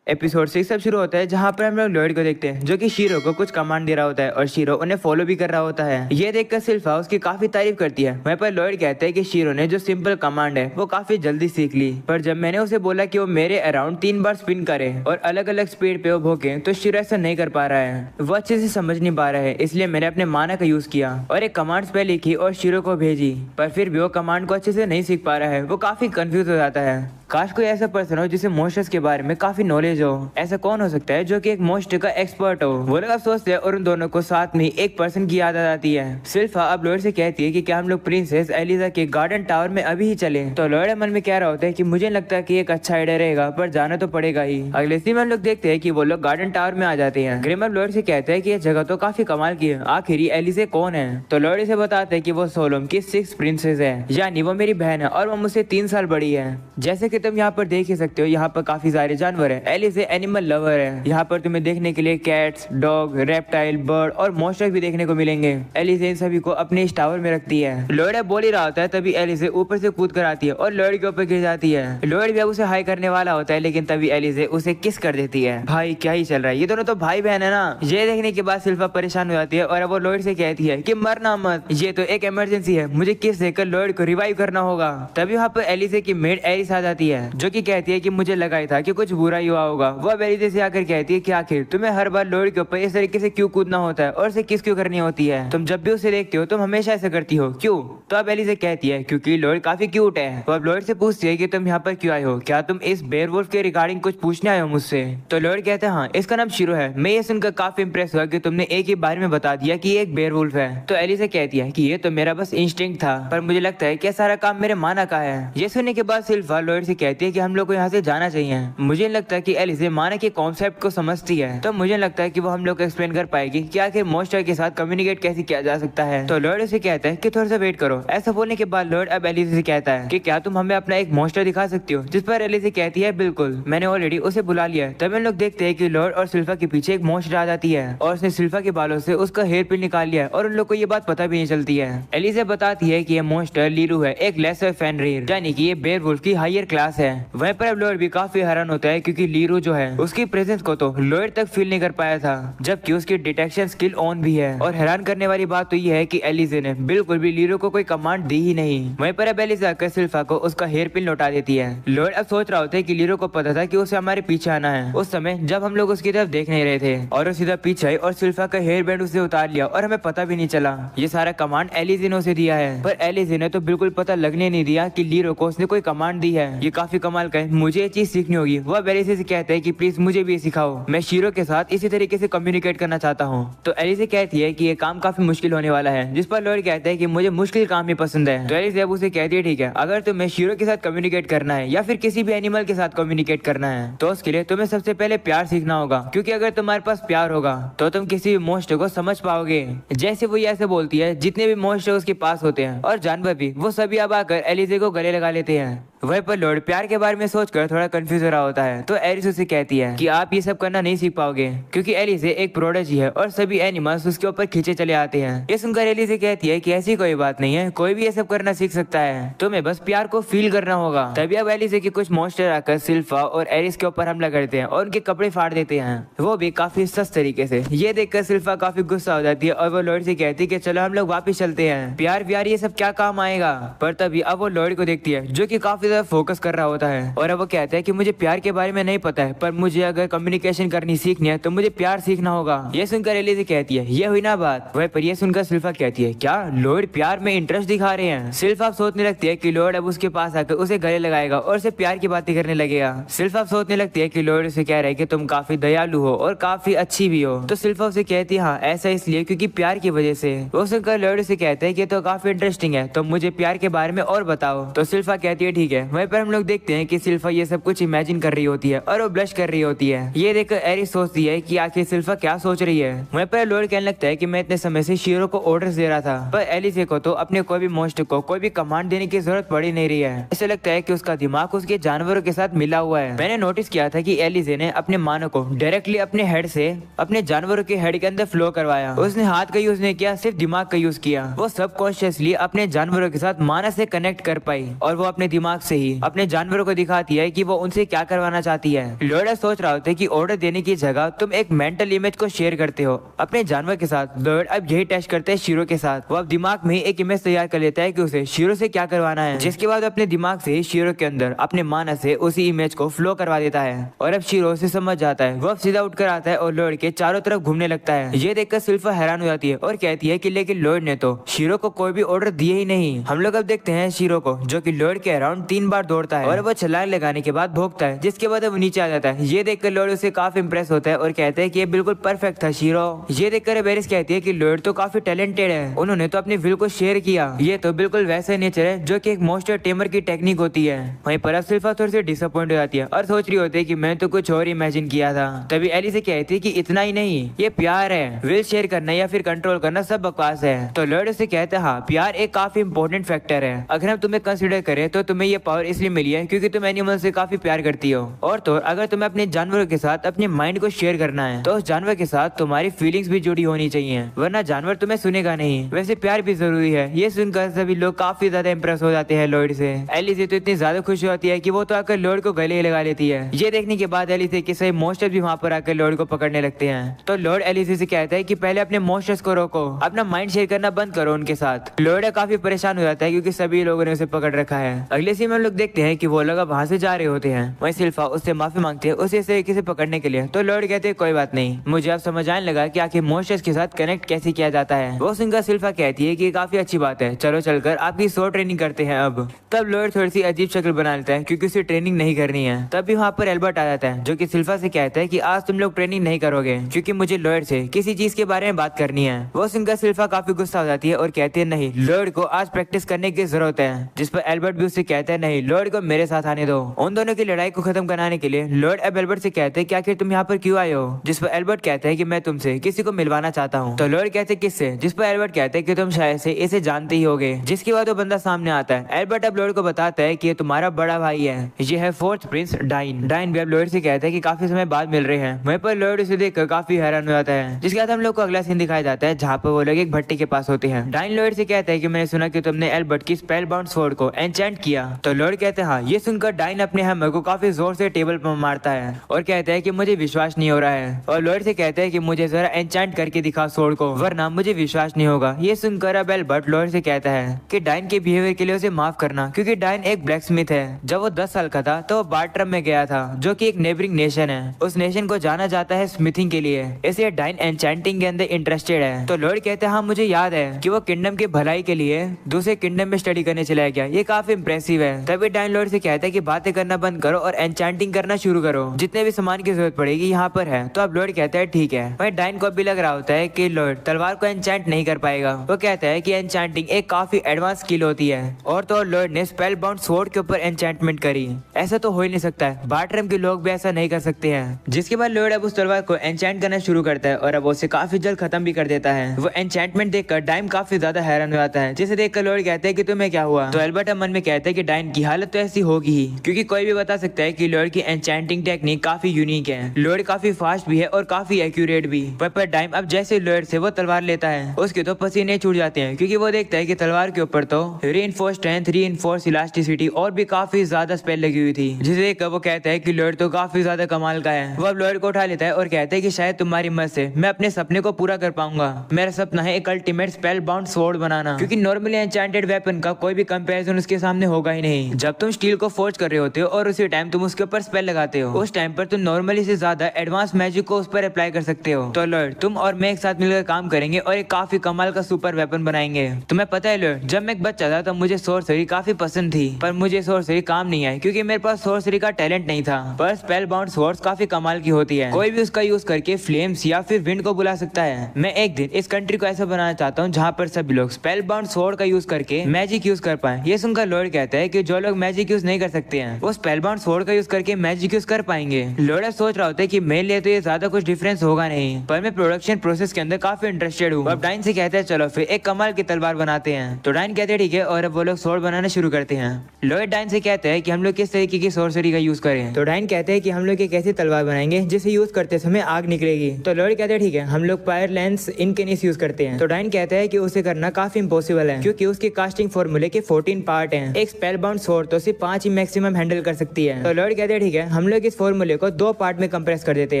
एपिसोड 6 अब शुरू होता है जहाँ पर हम लोग लॉयड को देखते हैं जो कि शीरो को कुछ कमांड दे रहा होता है और शीरो उन्हें फॉलो भी कर रहा होता है। ये देखकर सिल्फा उसकी काफी तारीफ करती है। वहीं पर लॉयड कहता है कि शीरो ने जो सिंपल कमांड है वो काफी जल्दी सीख ली, पर जब मैंने उसे बोला कि वो मेरे अराउंड 3 बार स्पिन करे और अलग अलग स्पीड पे वो भोगे तो शीरो ऐसा नहीं कर पा रहा है, वो अच्छे से समझ नहीं पा रहा है। इसलिए मैंने अपने माना का यूज किया और एक कमांड स्पेल लिखी और शीरो को भेजी, पर फिर भी वो कमांड को अच्छे से नहीं सीख पा रहा है। वो काफी कंफ्यूज हो जाता है। काश कोई ऐसा पर्सन हो जिसे मॉन्स्टर्स के बारे में काफी नॉलेज हो। ऐसा कौन हो सकता है जो कि एक मॉन्स्टर का एक्सपर्ट हो। वो लोग अब सोचते हैं और उन दोनों को साथ में एक पर्सन की याद आ जाती है। सिल्फा अब लॉयड से कहती है कि क्या हम लोग प्रिंसेस एलिजा के गार्डन टावर में अभी ही चले। तो लॉयड मन में कह रहा होता है कि मुझे लगता है कि एक अच्छा आइडिया रहेगा, पर जाना तो पड़ेगा ही। अगले सीन में हम लोग देखते हैं कि वो लोग गार्डन टावर में आ जाते हैं। ग्रिम अब लॉयड से कहते हैं कि ये जगह तो काफी कमाल की है, आखिर एलिजा कौन है। तो लॉयड से बताते हैं कि वो सोलोम की 6 प्रिंसेस है, यानी वो मेरी बहन है और वो मुझसे 3 साल बड़ी है। जैसे कि तुम यहाँ पर देख सकते हो यहाँ पर काफी सारे जानवर है। एलिस एनिमल लवर है। यहाँ पर तुम्हें देखने के लिए कैट्स, डॉग, रेप्टाइल, बर्ड और मॉन्स्टर भी देखने को मिलेंगे। एलिस इन सभी को अपने इस टावर में रखती है। लॉयड बोल ही रहा होता है, तभी एलिस ऊपर से कूद कर आती है और लॉयड के ऊपर गिर जाती है। लॉयड भी अब उसे हाई करने वाला होता है, लेकिन तभी एलिस उसे किस कर देती है। भाई क्या ही चल रहा है, ये दोनों तो भाई बहन है ना। ये देखने के बाद सिल्फा परेशान हो जाती है और अब वो लॉयड से कहती है कि मरना मत, ये तो एक इमरजेंसी है, मुझे किस देकर लॉयड को रिवाइव करना होगा। तभी वहाँ पर एलिस की मेड एरिस आ जाती है जो कि कहती है कि मुझे लगा ही था कि कुछ बुरा ही हुआ होगा। वो एलिस से आकर कहती है कि आखिर तुम्हें हर बार लॉयड के ऊपर इस तरीके से क्यों कूदना होता है और उसे किस क्यों करनी होती है। तुम जब भी उसे देखते हो तुम हमेशा ऐसा करती हो, क्यों। तो अब एलिस कहती है क्योंकि लॉयड काफी क्यूट है। वो अब लॉयड से पूछती है कि तुम यहाँ पर क्यों आए हो, क्या तुम इस बेयरवुल्फ के रिगार्डिंग कुछ पूछने आए हो मुझसे। तो लॉयड कहते हैं हाँ, इसका नाम शीरो है। मैं ये सुनकर काफी इंप्रेस हुआ कि तुमने एक ही बारे में बता दिया कि ये एक बेयरवुल्फ है। तो एलिस कहती है कि ये तो मेरा बस इंस्टिंक्ट था, पर मुझे लगता है कि सारा काम मेरे माना का है। ये सुनने के बाद सिल्फा लॉयड से कहती है कि हम लोग को यहाँ से जाना चाहिए। मुझे लगता है कि एलिस माना के कॉन्सेप्ट को समझती है, तो मुझे लगता है कि वो हम लोग को एक्सप्लेन कर पाएगी कि आखिर मॉन्स्टर के साथ कम्युनिकेट कैसे किया जा सकता है। तो लॉयड से कहता है कि थोड़ा सा वेट करो। ऐसा बोलने के बाद लॉयड अब एलिस से कहता है कि क्या तुम हमें अपना एक मॉन्स्टर दिखा सकती हो। जिस पर एलिस कहती है बिल्कुल, मैंने ऑलरेडी उसे बुला लिया। तब हम लोग देखते हैं कि लॉयड और सिल्फा के पीछे एक मॉन्स्टर आ जाती है और उसने सिल्फा के बालों से उसका हेयर पिन निकाल लिया और उन लोग को ये बात पता भी नहीं चलती है। एलिस बताती है कि ये मॉन्स्टर लीरू है, एक लेसर फेनरीर, यानी कि ये बेयरवुल्फ की हायर क्लास है। वहीं पर अब लॉयड भी काफी हैरान होता है क्योंकि लीरू जो है उसकी प्रेजेंस को तो लॉयड तक फील नहीं कर पाया था, जबकि उसकी डिटेक्शन स्किल ऑन भी है। और हैरान करने वाली बात तो ये है कि एलिज़ा ने बिल्कुल भी लीरू को कोई कमांड दी ही नहीं। वहीं पर अब एलिज़ा आकर सिल्फा को उसका हेयर पिन लौटा देती है। लॉयड अब सोच रहा होता है कि लीरू को पता था कि उसे हमारे पीछे आना है उस समय जब हम लोग उसकी तरफ देख नहीं रहे थे, और वो सीधा पीछे आई और सिल्फा का हेयर बैंड उसे उतार लिया और हमें पता भी नहीं चला। ये सारा कमांड एलिज़ा ने उसे दिया है, पर एलिज़ा ने तो बिल्कुल पता लगने नहीं दिया कि लीरू को उसने कोई कमांड दी है। ये काफी कमाल का है, मुझे ये चीज सीखनी होगी। वह एलिज़ा से कहता है कि प्लीज मुझे भी सिखाओ, मैं शीरो के साथ इसी तरीके से कम्युनिकेट करना चाहता हूँ। तो एलिज़ा कहती है कि ये काम काफी मुश्किल होने वाला है, जिस पर लॉयड कहता है कि मुझे मुश्किल काम ही पसंद है। तो एलिज़ा उसे कहती है ठीक है, अगर तुम्हें शीरो के साथ कम्युनिकेट करना है या फिर किसी भी एनिमल के साथ कम्युनिकेट करना है तो उसके लिए तुम्हें सबसे पहले प्यार सीखना होगा, क्योंकि अगर तुम्हारे पास प्यार होगा तो तुम किसी भी मॉन्स्टर को समझ पाओगे। जैसे वो ऐसे बोलती है, जितने भी मॉन्स्टर उसके पास होते हैं और जानवर भी, वो सभी अब आकर एलिज़ा को गले लगा लेते हैं। वहीं पर लॉयड प्यार के बारे में सोचकर थोड़ा कंफ्यूज हो रहा होता है। तो एलिस लोयड उससे कहती है कि आप ये सब करना नहीं सीख पाओगे क्योंकि एलिसे एक प्रोडजी है और सभी एनिमल्स उसके ऊपर खींचे चले आते हैं। ये सुनकर एलिसे कहती है कि ऐसी कोई बात नहीं है, कोई भी ये सब करना सीख सकता है, तुम्हें बस प्यार को फील करना होगा। तभी अब एलिसे के कुछ मॉन्स्टर आकर सिल्फा और एरिस के ऊपर हमला करते हैं और उनके कपड़े फाड़ देते हैं, वो भी काफी सस्त तरीके से। ये देखकर सिल्फा काफी गुस्सा हो जाती है और वो लोयड से कहती है कि चलो हम लोग वापस चलते हैं, प्यार व्यार ये सब क्या काम आएगा। पर तभी अब वो लोयड को देखती है जो कि काफी ज्यादा फोकस कर रहा होता है और अब वो कहता है कि मुझे प्यार के बारे में नहीं पता है, पर मुझे अगर कम्युनिकेशन करनी सीखनी है तो मुझे प्यार सीखना होगा। ये सुनकर एलिसे कहती है ये हुई ना बात। वह पर ये सुनकर सिल्फा कहती है क्या लोयड प्यार में इंटरेस्ट दिखा रहे हैं। सिल्फा सोचने लगती है कि लोयड अब उसके पास आकर उसे गले लगाएगा और उसे प्यार की बातें करने लगेगा। सिल्फा सोचने लगती है कि लोयड उसे कह रहा है कि तुम काफी दयालु हो और काफी अच्छी भी हो। तो सिल्फा उसे कहती है हाँ ऐसा इसलिए क्योंकि प्यार की वजह से। वो सुनकर लोयड उसे कहते हैं कि तो काफी इंटरेस्टिंग है, तो मुझे प्यार के बारे में और बताओ। तो सिल्फा कहती है ठीक है। वहीं पर हम लोग देखते हैं कि सिल्फा ये सब कुछ इमेजिन कर रही होती है और वो ब्लश कर रही होती है। ये देखकर एरिस सोचती है कि आखिर सिल्फा क्या सोच रही है। वहीं पर लोयड कहने लगता है कि मैं इतने समय से शीरो को ऑर्डर्स दे रहा था, पर एलिसे को तो अपने कोई भी मॉन्स्टर को कोई भी कमांड देने की जरूरत पड़ी नहीं रही है। ऐसा लगता है कि उसका दिमाग उसके जानवरों के साथ मिला हुआ है। मैंने नोटिस किया था कि एलिसे ने अपने मानो को डायरेक्टली अपने हेड से अपने जानवरों के हेड के अंदर फ्लो करवाया। उसने हाथ का यूज नहीं किया, सिर्फ दिमाग का यूज किया। वो सबकॉन्शियसली अपने जानवरों के साथ मानस से कनेक्ट कर पाई और वो अपने दिमाग से ही अपने जानवरों को दिखाती है कि वो उनसे क्या करवाना चाहती है। लोयड सोच रहा होता है कि ऑर्डर देने की जगह तुम एक मेंटल इमेज को शेयर करते हो अपने जानवर के साथ। लोयड अब यही टेस्ट करते हैं शीरो के साथ। वो अब दिमाग में ही एक इमेज तैयार कर लेता है कि उसे शीरो से क्या करवाना है, जिसके बाद अपने दिमाग से शीरो के अंदर अपने मानस से उसी इमेज को फ्लो करवा देता है। और अब शीरो से समझ जाता है। वो अब सीधा उठकर आता है और लोयड के चारों तरफ घूमने लगता है। ये देखकर सिल्फा हैरान हो जाती है और कहती है कि लेकिन लोयड ने तो शीरो को कोई भी ऑर्डर दिए ही नहीं। हम लोग अब देखते हैं शीरो को जो कि लोयड के अराउंड 3 बार दौड़ता है और वो छलांग लगाने के बाद भोगता है, जिसके बाद वो नीचे आ जाता है। ये देखकर लोयड उससे काफी इंप्रेस होता है और कहते हैं कि ये बिल्कुल परफेक्ट था शीरो। ये देखकर बेरिस कहती है कि लोयड तो काफी टैलेंटेड है, उन्होंने तो अपने विल को शेयर किया। ये तो बिल्कुल वैसे नेचर है जो कि एक मॉन्स्टर टेमर की टेक्निक होती है। वहीं पर सिल्फा थोड़ी सी डिसअपॉइंट हो जाती है और सोच रही होती है कि मैं तो कुछ और इमेजिन किया था। तभी एली से कहती है कि इतना ही नहीं, ये प्यार है, विल शेयर करना या फिर कंट्रोल करना सब बकवास है। तो लोयड से कहता है हाँ प्यार एक काफी इंपॉर्टेंट फैक्टर है। अगर हम तुम्हें कंसिडर करें तो तुम्हें ये पावर इसलिए मिली है क्योंकि तुम एनिमल से काफी प्यार करती हो। और तो अगर तुम्हें अपने जानवरों के साथ अपने माइंड को शेयर करना है तो उस जानवर के साथ तुम्हारी फीलिंग्स भी जुड़ी होनी चाहिए, वरना जानवर तुम्हें सुनेगा नहीं। वैसे प्यार भी जरूरी है। ये सुनकर सभी लोग काफी ज्यादा इंप्रेस हो जाते हैं लोयड से। एली से तो इतनी ज्यादा खुशी होती है कि वो तो आकर लोयड को गले लगा लेती है। ये देखने के बाद एली से कि सही मॉन्स्टर भी वहाँ पर आकर लोयड को पकड़ने लगते हैं। तो लोयड एली से कहता है कि पहले अपने मॉन्स्टर्स को रोको, अपना माइंड शेयर करना बंद करो उनके साथ। लोयड काफी परेशान हो जाता है क्योंकि सभी लोगों ने उसे पकड़ रखा है। अगले सीन में हम लोग देखते हैं कि वो लोग अब वहाँ से जा रहे होते हैं। वहीं सिल्फा उससे माफी मांगती है उसे इस तरीके से पकड़ने के लिए। तो लोयड कहते हैं कोई बात नहीं, मुझे अब समझ आने लगा कि आखिर मॉन्स्टर्स के साथ कनेक्ट कैसे किया जाता है। वो सुनकर सिल्फा कहती है कि काफी अच्छी बात है, चलो चलकर आपकी सो ट्रेनिंग करते हैं अब। तब लोयड थोड़ी सी अजीब शक्ल बना लेता है क्योंकि उसे ट्रेनिंग नहीं करनी है। तभी वहाँ पर एल्बर्ट आ जाता है जो कि सिल्फा से कहता है कि आज तुम लोग ट्रेनिंग नहीं करोगे क्योंकि मुझे लोयड से किसी चीज के बारे में बात करनी है। वो सुनकर सिल्फा काफी गुस्सा हो जाती है और कहती है नहीं, लोयड को आज प्रैक्टिस करने की जरूरत है। जिस पर एल्बर्ट भी उससे कहता है नहीं, लोयड को मेरे साथ आने दो। उन दोनों की लड़ाई को खत्म कराने के लिए लोयड अब एल्बर्ट से कहते हैं कि आखिर तुम यहाँ पर क्यों आए हो। जिस पर एल्बर्ट कहता है कि मैं तुमसे किसी को मिलवाना चाहता हूँ। तो लोयड कहते किससे। जिस पर एल्बर्ट कहते हैं कि तुम शायद से इसे जानते ही होगे। जिसके बाद वो बंदा सामने आता है। एल्बर्ट अब लोयड को बताता है कि ये तुम्हारा बड़ा भाई है, ये है 4th प्रिंस डाइन। डाइन भी अब लोयड से कहता है कि काफी समय बाद मिल रहे हैं। वहीं पर लोयड उसे देखकर काफी हैरान हो जाता है। जिसके बाद हम लोग को अगला सीन दिखाया जाता है जहाँ पर वो लोग एक भट्टी के पास होते हैं। डाइन लोयड से कहता है कि मैंने सुना कि तुमने एल्बर्ट की स्पेल बाउंड स्वॉर्ड को एन्चेंट किया। तो लोयड कहते हैं हाँ। ये सुनकर डाइन अपने हैमर को काफी जोर से टेबल पर मारता है और कहता है कि मुझे विश्वास नहीं हो रहा है। और लोयड से कहता है कि मुझे जरा एन्चेंट करके दिखा स्वॉर्ड को, वरना मुझे विश्वास नहीं होगा। ये सुनकर अब एल्बर्ट लोयड से कहता है कि डाइन के बिहेवियर के लिए उसे माफ करना क्योंकि डाइन एक ब्लैक स्मिथ है। जब वो 10 साल का था तो वो बार्ट्रम में गया था जो कि एक नेबरिंग नेशन है। उस नेशन को जाना जाता है स्मिथिंग के लिए, इसलिए डाइन एन्चेंटिंग के अंदर इंटरेस्टेड है। तो लोयड कहते हैं हाँ मुझे याद है कि वो किंगडम के भलाई के लिए दूसरे किंगडम में स्टडी करने चला गया। ये काफी इंप्रेसिव है। तभी डाइन लोयड से कहता है कि बातें करना बंद करो और एन्चेंटिंग करना शुरू करो, जितने भी सामान की जरूरत पड़ेगी यहाँ पर है। तो अब लोयड कहता है ठीक है। वहीं डाइन को भी लग रहा होता है कि लोयड तलवार को एन्चेंट नहीं कर पाएगा। वो कहता है कि एन्चेंटिंग एक काफी एडवांस स्किल होती है और तो लोयड ने स्पेल बाउंड स्वॉर्ड के ऊपर एन्चेंटमेंट करी। ऐसा तो हो ही नहीं सकता है, बार्ट्रम के लोग भी ऐसा नहीं कर सकते हैं। जिसके बाद लोयड अब उस तलवार को एन्चेंट करना शुरू करता है और अब उसे काफी जल्द खत्म भी कर देता है। वो एन्चेंटमेंट देखकर डाइन काफी ज्यादा हैरान हो जाता है, जिसे देखकर लोयड कहते हैं कि तुम्हें क्या हुआ। तो एल्बर्ट मन में कहता है कि डाइन की हालत तो ऐसी होगी ही क्योंकि कोई भी बता सकता है कि लोयड की एन्चेंट एंचांटिंग टेक्निक काफी यूनिक है। लॉयड काफी फास्ट भी है और काफी एक्यूरेट भी। पर टाइम अब जैसे लॉयड से वो तलवार लेता है उसके तो पसीने छूट जाते हैं, क्योंकि वो देखता है कि तलवार के ऊपर तो रीइंफोर्स स्ट्रेंथ, रीइंफोर्स इलास्टिसिटी और भी काफी ज्यादा स्पेल लगी हुई थी, जिसे देखकर वो कहता है कि लॉयड तो काफी ज्यादा कमाल का है। वो अब लॉयड को उठा लेता है और कहता है कि शायद तुम्हारी मदद से मैं अपने सपने को पूरा कर पाऊंगा। मेरा सपना है एक अल्टीमेट स्पेल बाउंड स्वॉर्ड बनाना, क्योंकि नॉर्मली एन्चेंटेड वेपन का कोई भी कंपैरिजन उसके सामने होगा ही नहीं। जब तुम स्टील को फोर्ज कर रहे होते हो और उसी टाइम तुम उसके ऊपर स्पेल लगाते हो, उस टाइम पर तुम नॉर्मली से ज्यादा एडवांस मैजिक को उस पर अप्लाई कर सकते हो। तो लॉयड, तुम और मैं एक साथ मिलकर काम करेंगे और एक काफी कमाल का सुपर वेपन बनाएंगे। तुम्हें पता है लॉयड, जब मैं एक बच्चा था तब मुझे सोर्सरी काफी पसंद थी, पर मुझे सोर्सरी काम नहीं आई क्योंकि मेरे पास सोर्सरी का टैलेंट नहीं था। पर स्पेल बाउंड स्वॉर्ड्स काफी कमाल की होती है, कोई भी उसका यूज करके फ्लेम्स या फिर विंड को बुला सकता है। मैं एक दिन इस कंट्री को ऐसा बनाना चाहता हूँ जहाँ पर सभी लोग स्पेल बाउंड स्वॉर्ड का यूज करके मैजिक यूज कर पाए। ये सुनकर लॉयड कहता है कि जो लोग मैजिक यूज नहीं कर सकते हैं वो स्पेल बाउंड स्वॉर्ड का यूज करके मैजिक यूज कर पाएंगे। लॉयड सोच रहा होता है कि मेरे लिए तो ये ज्यादा कुछ डिफरेंस होगा नहीं, पर मैं प्रोडक्शन प्रोसेस के अंदर काफी इंटरेस्टेड हूँ। अब डाइन से कहते हैं चलो फिर एक कमाल की तलवार बनाते हैं। तो डाइन कहते हैं ठीक है, और अब वो लोग स्वॉर्ड बनाना शुरू करते हैं। लॉयड डाइन से कहते हैं कि हम लोग किस तरीके की सोर्सरी का यूज करें। तो डाइन कहते हैं कि हम लोग एक ऐसी तलवार बनाएंगे जिसे यूज करते समय आग निकलेगी। तो लॉयड कहते हैं ठीक है, हम लोग फायर लेंस इनकेनिस यूज करते हैं। तो डाइन कहता है कि उसे करना काफी इम्पॉसिबल है, क्योंकि उसके कास्टिंग फॉर्मूले के 14 पार्ट हैं। एक स्पेल बाउंड स्वॉर्ड तो सिर्फ 5 ही मैक्सिमम हैंडल कर सकती है। तो लॉयड कहते हैं ठीक है, हम लोग इस फॉर्मूले को 2 पार्ट में कंप्रेस कर देते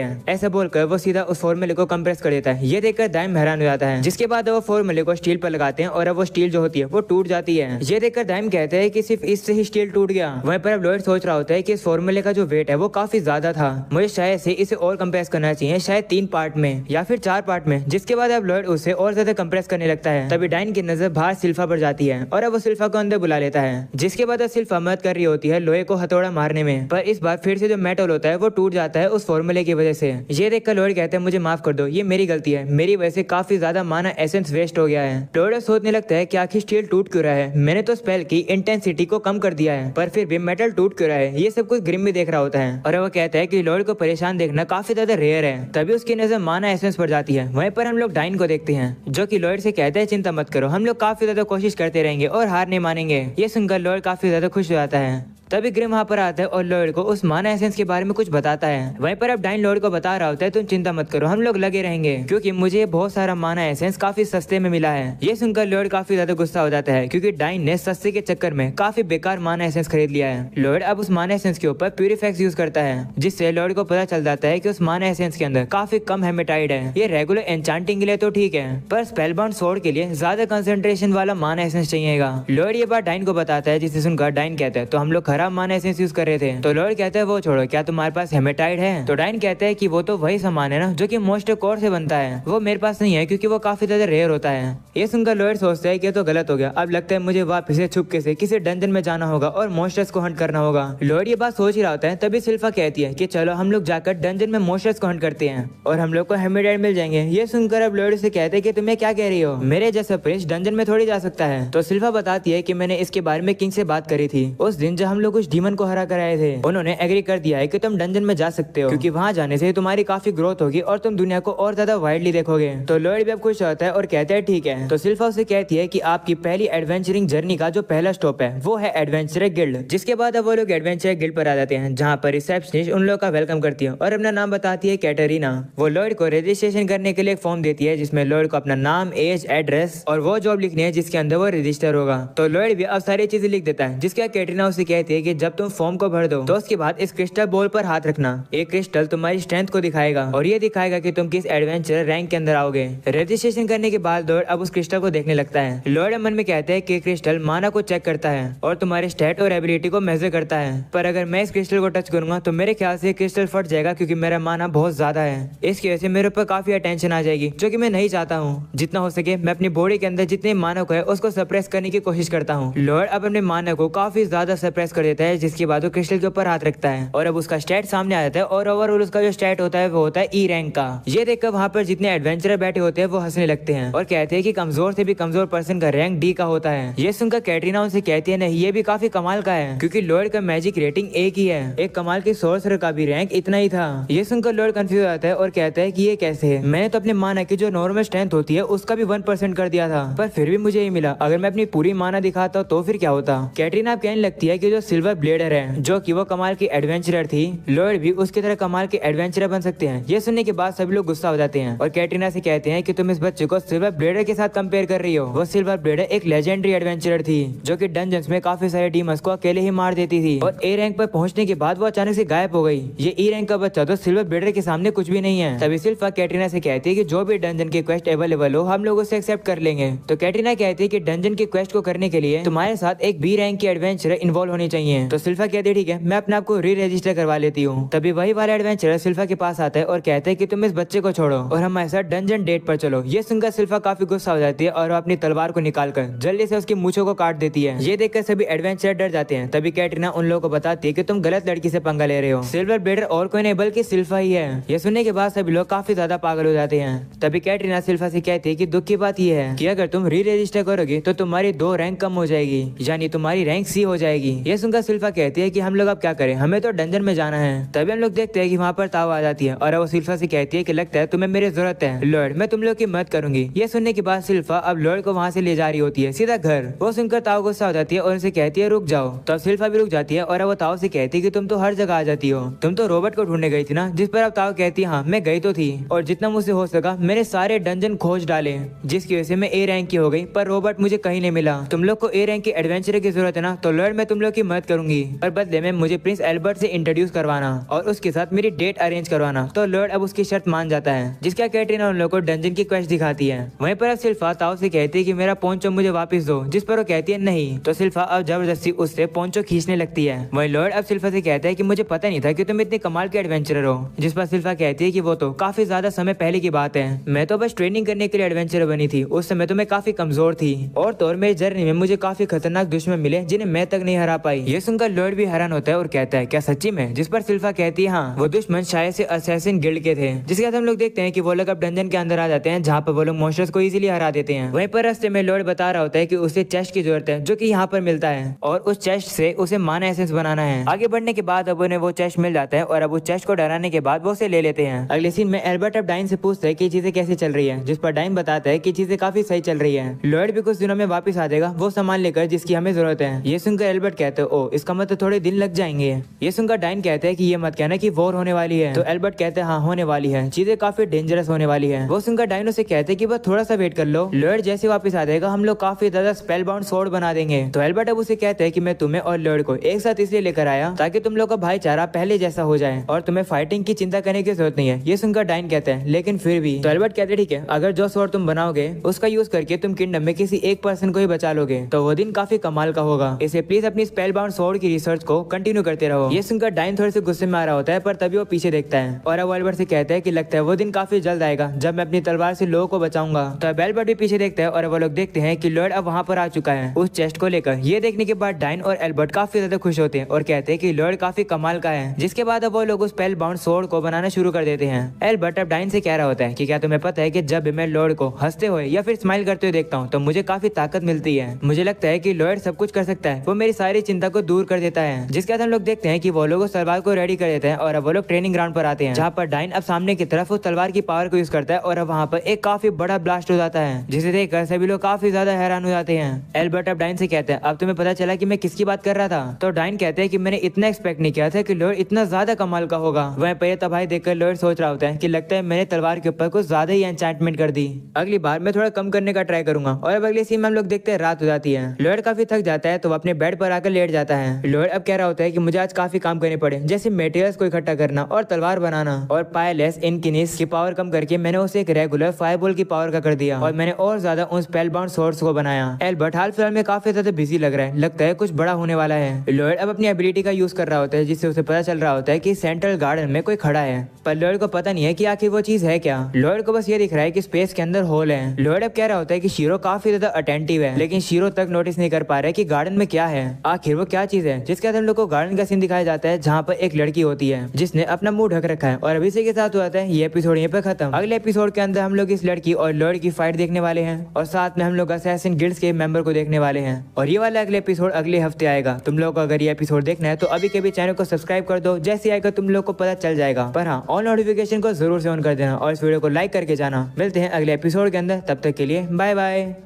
हैं। ऐसा बोलकर वो सीधा उस फॉर्मूले को कंप्रेस कर देता है। ये देखकर दाइम हैरान हो जाता है, जिसके बाद वो फॉर्मूले को स्टील पर लगाते हैं और अब वो स्टील जो होती है वो टूट जाती है। ये देखकर दाइम कहते हैं कि सिर्फ इससे ही स्टील टूट गया। वहीं पर अब लॉयड सोच रहा होता है कि इस फॉर्मूले का जो वेट है वो काफी ज्यादा था, मुझे शायद से इसे और कंप्रेस करना चाहिए, शायद 3 पार्ट में या फिर 4 पार्ट में। जिसके बाद अब लॉयड उसे और ज्यादा कंप्रेस करने लगता है। तभी डाइन की नजर बाहर सिल्फा पर जाती है और अब वो सिल्फा को अंदर बुला लेता है। जिसके बाद अब सिल्फा मदद कर रही होती है लोहे को हथौड़ा मारने में, पर इस बार फिर से जो मेटल होता है वो टूट जाता है उस फॉर्मूले की वजह से। ये देखकर लॉयड कहते हैं मुझे माफ कर दो, ये मेरी गलती है, मेरी वजह से काफी ज्यादा माना एसेंस वेस्ट हो गया है। लॉयड सोचने लगता है कि आखिर स्टील टूट क्यों रहा है, मैंने तो स्पेल की इंटेंसिटी को कम कर दिया है, पर फिर भी मेटल टूट क्यों रहा है। ये सब कुछ ग्रिम भी देख रहा होता है और वो कहता है कि लॉयड को परेशान देखना काफी ज्यादा रेयर है। तभी उसकी नजर माना एसेंस पर जाती है। वहीं पर हम लोग डाइन को देखते हैं, जो कि लॉयड से कहता है चिंता मत करो, हम लोग काफी ज्यादा कोशिश करते रहेंगे और हार नहीं मानेंगे। ये सुनकर लॉयड काफी ज्यादा खुश हो जाता है। तभी ग्रिम वहाँ पर आता है और लॉयड को उस माना एसेंस के बारे में कुछ बताता है। वहीं पर अब डाइन लॉयड को बता रहा होता है तुम चिंता मत करो, हम लोग लगे रहेंगे, क्योंकि मुझे बहुत सारा माना एसेंस काफी सस्ते में मिला है। ये सुनकर लॉयड काफी ज्यादा गुस्सा हो जाता है, क्योंकि डाइन ने सस्ते के चक्कर में काफी बेकार माना एसेंस खरीद लिया है। लॉयड अब उस माना एसेंस के ऊपर प्यूरीफैक्स यूज करता है, जिससे लॉयड को पता चल जाता है कि उस माना एसेंस के अंदर काफी कम हेमेटाइड है। ये रेगुलर एन्चांटिंग के लिए तो ठीक है, पर स्पेलबाउंड स्वॉर्ड के लिए ज्यादा कंसंट्रेशन वाला माना एसेंस चाहिएगा। लॉयड ये बात डाइन को बताता है, जिसे सुनकर डाइन कहता है तो हम लोग खराब माना एसेंस यूज कर रहे थे। तो लॉयड कहता है वो छोड़ो, क्या तुम्हारे पास हेमेटाइड है। तो डाइन कहता है कि वो तो वही सामान है ना जो कि मोस्ट कोर से बनता है, वो मेरे पास नहीं है क्योंकि वो काफी ज्यादा रेयर होता है। ये सुनकर लॉयड सोचता है कि तो गलत हो गया, अब लगता है मुझे वापस से छुपके से किसी डंजन में जाना होगा और मोस्टर्स को हंट करना होगा। लॉयड ये बात सोच ही रहा होता है, तभी सिल्फा कहती है कि चलो हम लोग जाकर डंजन में मोस्टर्स को हंट करते हैं और हम लोग को हेमेटाइड मिल जाएंगे। ये सुनकर अब लॉयड से कहते हैं कि तुम्हें क्या कह रही हो, मेरे जैसा प्रिंस डंजन में थोड़ी जा सकता है। तो सिल्फा बताती है कि मैंने इसके बारे में किंग से बात करी थी उस दिन जब हम लोग उस डीमन को हरा कर आए थे। उन्होंने एग्री कर दिया है कि तुम डंजन में जा सकते हो, क्योंकि वहां जाने से तुम्हारी काफी ग्रोथ होगी और तुम दुनिया को और ज्यादा वाइडली देखोगे। तो लॉयड भी अब खुश होता है और कहता है ठीक है। तो सिल्फा उसे कहती है कि आपकी पहली एडवेंचरिंग जर्नी का जो पहला स्टॉप है वो है एडवेंचर गिल्ड। जिसके बाद अब वो लोग एडवेंचर गिल्ड पर आ जाते हैं, जहाँ पर रिसेप्शनिस्ट उन लोगों का वेलकम करती है और अपना नाम बताती है कैटरीना। वो लॉयड को रजिस्ट्रेशन करने के लिए एक फॉर्म देती है, जिसमें लॉयड को अपना नाम, एज, एड्रेस और वो जॉब लिखनी है जिसके अंदर वो रजिस्टर होगा। तो लॉयड भी अब सारी चीजें लिख देता है, जिसके कैटरीना उसे कहती है कि जब तुम फॉर्म को भर दो तो उसके बाद इस क्रिस्टल बॉल पर हाथ रखना। एक क्रिस्टल तुम्हारी स्ट्रेंथ को दिखाएगा और ये दिखाएगा कि तुम किस एडवेंचर रैंक के अंदर आओगे। रजिस्ट्रेशन करने के बाद लॉयड अब उस क्रिस्टल को देखने लगता है। लॉयड मन में कहते हैं कि क्रिस्टल माना को चेक करता है और तुम्हारे स्टैट और एबिलिटी को मेजर करता है, पर अगर मैं इस क्रिस्टल को टच करूंगा तो मेरे ख्याल से क्रिस्टल फट जाएगा, क्योंकि मेरा माना बहुत ज्यादा है। इसकी वजह से मेरे ऊपर काफी अटेंशन आ जाएगी, जो कि मैं नहीं चाहता हूँ। जितना हो सके मैं अपनी बॉडी के अंदर जितने मानव को है उसको सप्रेस करने की कोशिश करता हूँ। लॉयड अब अपने मानव को काफी ज्यादा सप्रेस कर देता है, जिसके बाद वो क्रिस्टल के ऊपर हाथ रखता है और अब उसका स्टैट सामने आ जाता है और ओवरऑल उसका जो स्टैट होता है वो होता है ई रैंक का। ये देखकर वहाँ पर जितने एडवेंचरर बैठे होते हैं वो हंसने लगते हैं और कहते हैं कि कमजोर से भी कमजोर पर्सन का रैंक डी का होता है। ये सुनकर कैटरीना उनसे कहती है नहीं, ये भी काफी कमाल का है, क्योंकि लॉयड का मैजिक रेटिंग एक ही है, एक कमाल के सोर्सर का भी रैंक इतना ही था। ये सुनकर लॉयड कंफ्यूज हो जाता है और कहता है कि ये कैसे है, मैंने तो अपने माना की जो नॉर्मल स्ट्रेंथ होती है उसका भी 1% कर दिया था, पर फिर भी मुझे ये मिला। अगर मैं अपनी पूरी माना दिखाता तो फिर क्या होता। कैटरीना कहने लगती है कि जो सिल्वर ब्लेडर है, जो कि वो कमाल की एडवेंचरर थी। लॉयड भी उसकी तरह कमाल के एडवेंचरर बन सकते हैं। ये सुनने के बाद सभी लोग गुस्सा हो जाते हैं और कैटरीना से कहते हैं कि तुम इस बच्चे को सिल्वर ब्लेडर के साथ कंपेयर कर रही हो। वो सिल्वर ब्लेडर एक लेजेंडरी एडवेंचरर थी जो कि डंजन्स में काफी सारे डीमंस को अकेले ही मार देती थी और ए रैंक पर पहुंचने के बाद वो अचानक से गायब हो गई। ये ई रैंक का बच्चा तो सिल्वर ब्लेडर के सामने कुछ भी नहीं है। तभी सिल्फा कैटरीना से कहती है कि जो भी डंजन की क्वेस्ट अवेलेबल हो हम लोग उसे एक्सेप्ट कर लेंगे। तो कैटरीना कहती है कि डंजन की क्वेस्ट को करने के लिए तुम्हारे साथ एक बी रैंक की एडवेंचरर इन्वॉल्व होनी चाहिए। तो सिल्फा कहती है ठीक है, मैं अपने आप को री रजिस्टर करवा लेती हूँ। तभी वही वाला एडवेंचरर सिल्फा के पास आता है और कहते हैं कि तुम इस बच्चे को छोड़ो और हमारे साथ डंजन डेट पर चलो। ये सुनकर सिल्फा काफी गुस्सा हो जाती है और वो अपनी तलवार को निकालकर जल्दी से उसकी मूंछों को काट देती है। ये देखकर सभी एडवेंचरर डर जाते हैं। तभी कैटरीना उन लोगों को बताती है कि तुम गलत लड़की से पंगा ले रहे हो, सिल्वर ब्लेडर और कोई नहीं बल्कि सिल्फा ही है। ये सुनने के बाद सभी लोग काफी ज्यादा पागल हो जाते हैं। तभी कैटरीना सिल्फा से कहती है कि दुख की बात यह है कि अगर तुम री रजिस्टर करोगे तो तुम्हारी 2 रैंक कम हो जाएगी, यानी तुम्हारी रैंक सी हो जाएगी। ये सुनकर सिल्फा कहती है कि हम लोग अब क्या करें, हमें तो डंजन में जाना है। तभी हम लोग देखते हैं कि वहाँ पर ताव आ जाती है और वो सिल्फा से कहती है कि लगता है तुम्हें मेरी जरूरत है लॉयड, मैं तुम लोग की मदद करूंगी। ये सुनने के बाद सिल्फा अब लॉयड को वहाँ से ले जा रही होती है सीधा घर। वो सुनकर ताव गुस्सा हो जाती है और उनसे कहती है रुक जाओ। तो सिल्फा भी रुक जाती है और वो ताव से कहती है कि तुम तो हर जगह आ जाती हो, तुम तो रोबोट को ढूंढने गई थी ना। जिस पर अब ताव कहती है हाँ मैं गई तो थी और जितना मुझसे हो सका मैंने सारे डंजन खोज डाले, जिसकी वजह से मैं ए रैंक की हो गई, पर रोबोट मुझे कहीं नहीं मिला। तुम लोग को ए रैंक की एडवेंचर की जरूरत है ना, तो लॉयड मैं तुम लोग की मदद करूंगी, पर बदले में मुझे प्रिंस एल्बर्ट से इंट्रोड्यूस करवाना और उसके साथ मेरी डेट अरेंज करवाना। तो लॉयड अब उसकी शर्त मान जाता है, जिसका कैटरीना उन लोग को डंजन की क्वेस्ट दिखाती है। वहीं पर अब सिल्फा ताव से कहती है कि मेरा पोंचो मुझे वापस दो, जिस पर वो कहती है नहीं। तो सिल्फा अब जबरदस्ती उससे पोंचो खींचने लगती है। वहीं लॉयड अब सिल्फा से कहता है कि मुझे पता नहीं था कि तुम इतने कमाल के एडवेंचरर हो, जिस पर सिल्फा कहती है कि वो तो काफी ज्यादा समय पहले की बात है, मैं तो बस ट्रेनिंग करने के लिए एडवेंचरर बनी थी, उस समय तो मैं काफी कमजोर थी और तो और मेरी जर्नी में मुझे काफी खतरनाक दुश्मन मिले जिन्हें मैं तक नहीं हरा पाई। ये सुनकर लॉयड भी हैरान होता है और कहता है क्या सच्ची में, जिस पर सिल्फा कहती है हाँ वो दुश्मन शायद से असैसिन गिल्ड के थे। जिसके बाद हम लोग देखते हैं कि वो लोग अब डंजन के अंदर आ जाते हैं जहाँ पर वो लोग मॉन्स्टर्स को इजीली हरा देते हैं। वहीं पर रास्ते में लॉयड बता रहा होता है कि उसे चेस्ट की जरूरत है जो कि यहाँ पर मिलता है और उस चेस्ट से उसे माना एसेंस बनाना है। आगे बढ़ने के बाद अब उन्हें वो चेस्ट मिल जाता है और अब उस चेस्ट को डराने के बाद वो उसे ले लेते हैं। अगले सीन में एल्बर्ट अब डाइन से पूछता है कि चीजें कैसे चल रही है, जिस पर डाइन बताता है कि चीजें काफी सही चल रही है, लॉयड भी कुछ दिनों में वापस आ जाएगा वो सामान लेकर जिसकी हमें जरूरत है। ये सुनकर एल्बर्ट कहते हैं ओ इसका मतलब थोड़े दिन लग जाएंगे। ये सुनकर डाइन कहते हैं कि ये मत कहना कि वॉर होने वाली है। तो एल्बर्ट कहते हैं हाँ होने वाली है, चीजें काफी डेंजरस होने वाली है। वो सुनकर डाइन उसे कहते हैं कि बस थोड़ा सा वेट कर लो, लॉयड जैसे वापस आ जाएगा हम लोग काफी ज्यादा स्पेल बाउंड स्वॉर्ड बना देंगे। तो एल्बर्ट अब उसे कहते हैं कि मैं तुम्हें और लॉयड को एक साथ इसलिए लेकर आया ताकि तुम लोग का भाईचारा पहले जैसा हो जाए और तुम्हें फाइटिंग की चिंता करने की जरूरत नहीं है। ये सुनकर डाइन कहते हैं लेकिन फिर भी। तो एल्बर्ट कहते हैं ठीक है, अगर जो स्वॉर्ड तुम बनाओगे उसका यूज करके तुम किंगडम में किसी एक पर्सन को ही बचा लोगे तो वो दिन काफी कमाल का होगा, इसे प्लीज अपनी स्पेल बाउंड स्वॉर्ड की रिसर्च को कंटिन्यू करते रहो। ये सुनकर डाइन थोड़े से गुस्से में आ रहा होता है, पर तभी वो पीछे देखता है और अब एल्बर्ट से कहता है कि लगता है वो दिन काफी जल्द आएगा जब मैं अपनी तलवार से लोगों को बचाऊंगा। तो अब एल्बर्ट भी पीछे देखता है और वो लोग देखते हैं कि लॉयड अब वहाँ पर आ चुका है उस चेस्ट को लेकर। ये देखने के बाद डाइन और एल्बर्ट काफी ज्यादा खुश होते हैं और कहते हैं कि लॉयड काफी कमाल का है। जिसके बाद अब वो लोग उस स्पेल बाउंड स्वॉर्ड को बनाना शुरू कर देते हैं। एल्बर्ट अब डाइन से कह रहा होता है कि क्या तुम्हें पता है कि जब भी मैं लॉयड को हंसते हुए या फिर स्माइल करते हुए देखता हूँ तो मुझे काफी ताकत मिलती है, मुझे लगता है कि लॉयड सब कुछ कर सकता है, वो मेरी सारी चिंता को दूर कर देता है। जिसके बाद हम लोग देखते हैं कि वो लोग उस तलवार को रेडी कर देते हैं और अब वो लोग ट्रेनिंग ग्राउंड पर आते हैं जहाँ पर डाइन अब सामने की तरफ उस तलवार की पावर को यूज करता है और अब वहाँ पर एक काफी बड़ा ब्लास्ट हो जाता है, जिसे देखकर सभी लोग काफी ज्यादा हैरान हो जाते हैं। एल्बर्ट अब डाइन से कहते हैं अब तुम्हें पता चला कि मैं किसकी बात कर रहा था। तो डाइन कहते हैं कि मैंने इतना एक्सपेक्ट नहीं किया था कि लॉयड इतना ज्यादा कमाल का होगा। वहीं पर ये तबाही देखकर लॉयड सोच रहा होता है कि लगता है मैंने तलवार के ऊपर कुछ ज्यादा ही एन्चेंटमेंट कर दी, अगली बार मैं थोड़ा कम करने का ट्राई करूंगा। और अब अगले सीन में हम लोग देखते हैं रात हो जाती है। लॉयड काफी थक जाता है तो वो अपने बेड पर आकर लेट जाता है। लॉयड अब कह रहा होता है कि मुझे आज काफी काम करने पड़े, जैसे मटेरियल्स को इकट्ठा करना और तलवार बनाना, और पायलेस इनकिनिस की पावर कम करके मैंने उसे एक रेगुलर फायरबॉल की पावर का कर दिया और मैंने और ज्यादा उन स्पेलबाउंड स्वॉर्ड्स को बनाया। एल्बर्ट हाल फिलहाल में काफी ज्यादा बिजी लग रहा है, लगता है कुछ बड़ा होने वाला है। लॉयड अब अपनी एबिलिटी का यूज कर रहा होता है जिससे उसे पता चल रहा होता है कि सेंट्रल गार्डन में कोई खड़ा है, पर लॉयड को पता नहीं है कि आखिर वो चीज है क्या। लॉयड को बस ये दिख रहा है कि स्पेस के अंदर होल है। लॉयड अब कह रहा होता है कि शीरो काफी ज्यादा अटेंटिव है, लेकिन शीरो तक नोटिस नहीं कर पा रहा है कि गार्डन में क्या है, आखिर वो क्या चीज है। जिसके बाद हम लोग को गार्डन का सीन दिखाया जाता है जहाँ पर एक लड़की होती है जिसने अपना मुंह ढक रखा है और अभी इसी के साथ हुआ था ये एपिसोड यहीं पे खत्म। अगले एपिसोड के अंदर हम लोग इस लड़की और लॉयड की फाइट देखने वाले हैं और साथ में हम लोग असैसिन गिल्ड्स के मेंबर को देखने वाले हैं और ये वाला अगले एपिसोड अगले हफ्ते आएगा। तुम लोग को अगर ये एपिसोड देखना है तो अभी के भी चैनल को सब्सक्राइब कर दो, जैसे आएगा तुम लोग को पता चल जाएगा। पर हाँ, ऑल नोटिफिकेशन को जरूर से ऑन कर देना और इस वीडियो को लाइक करके जाना। मिलते हैं अगले एपिसोड के अंदर, तब तक के लिए बाय बाय।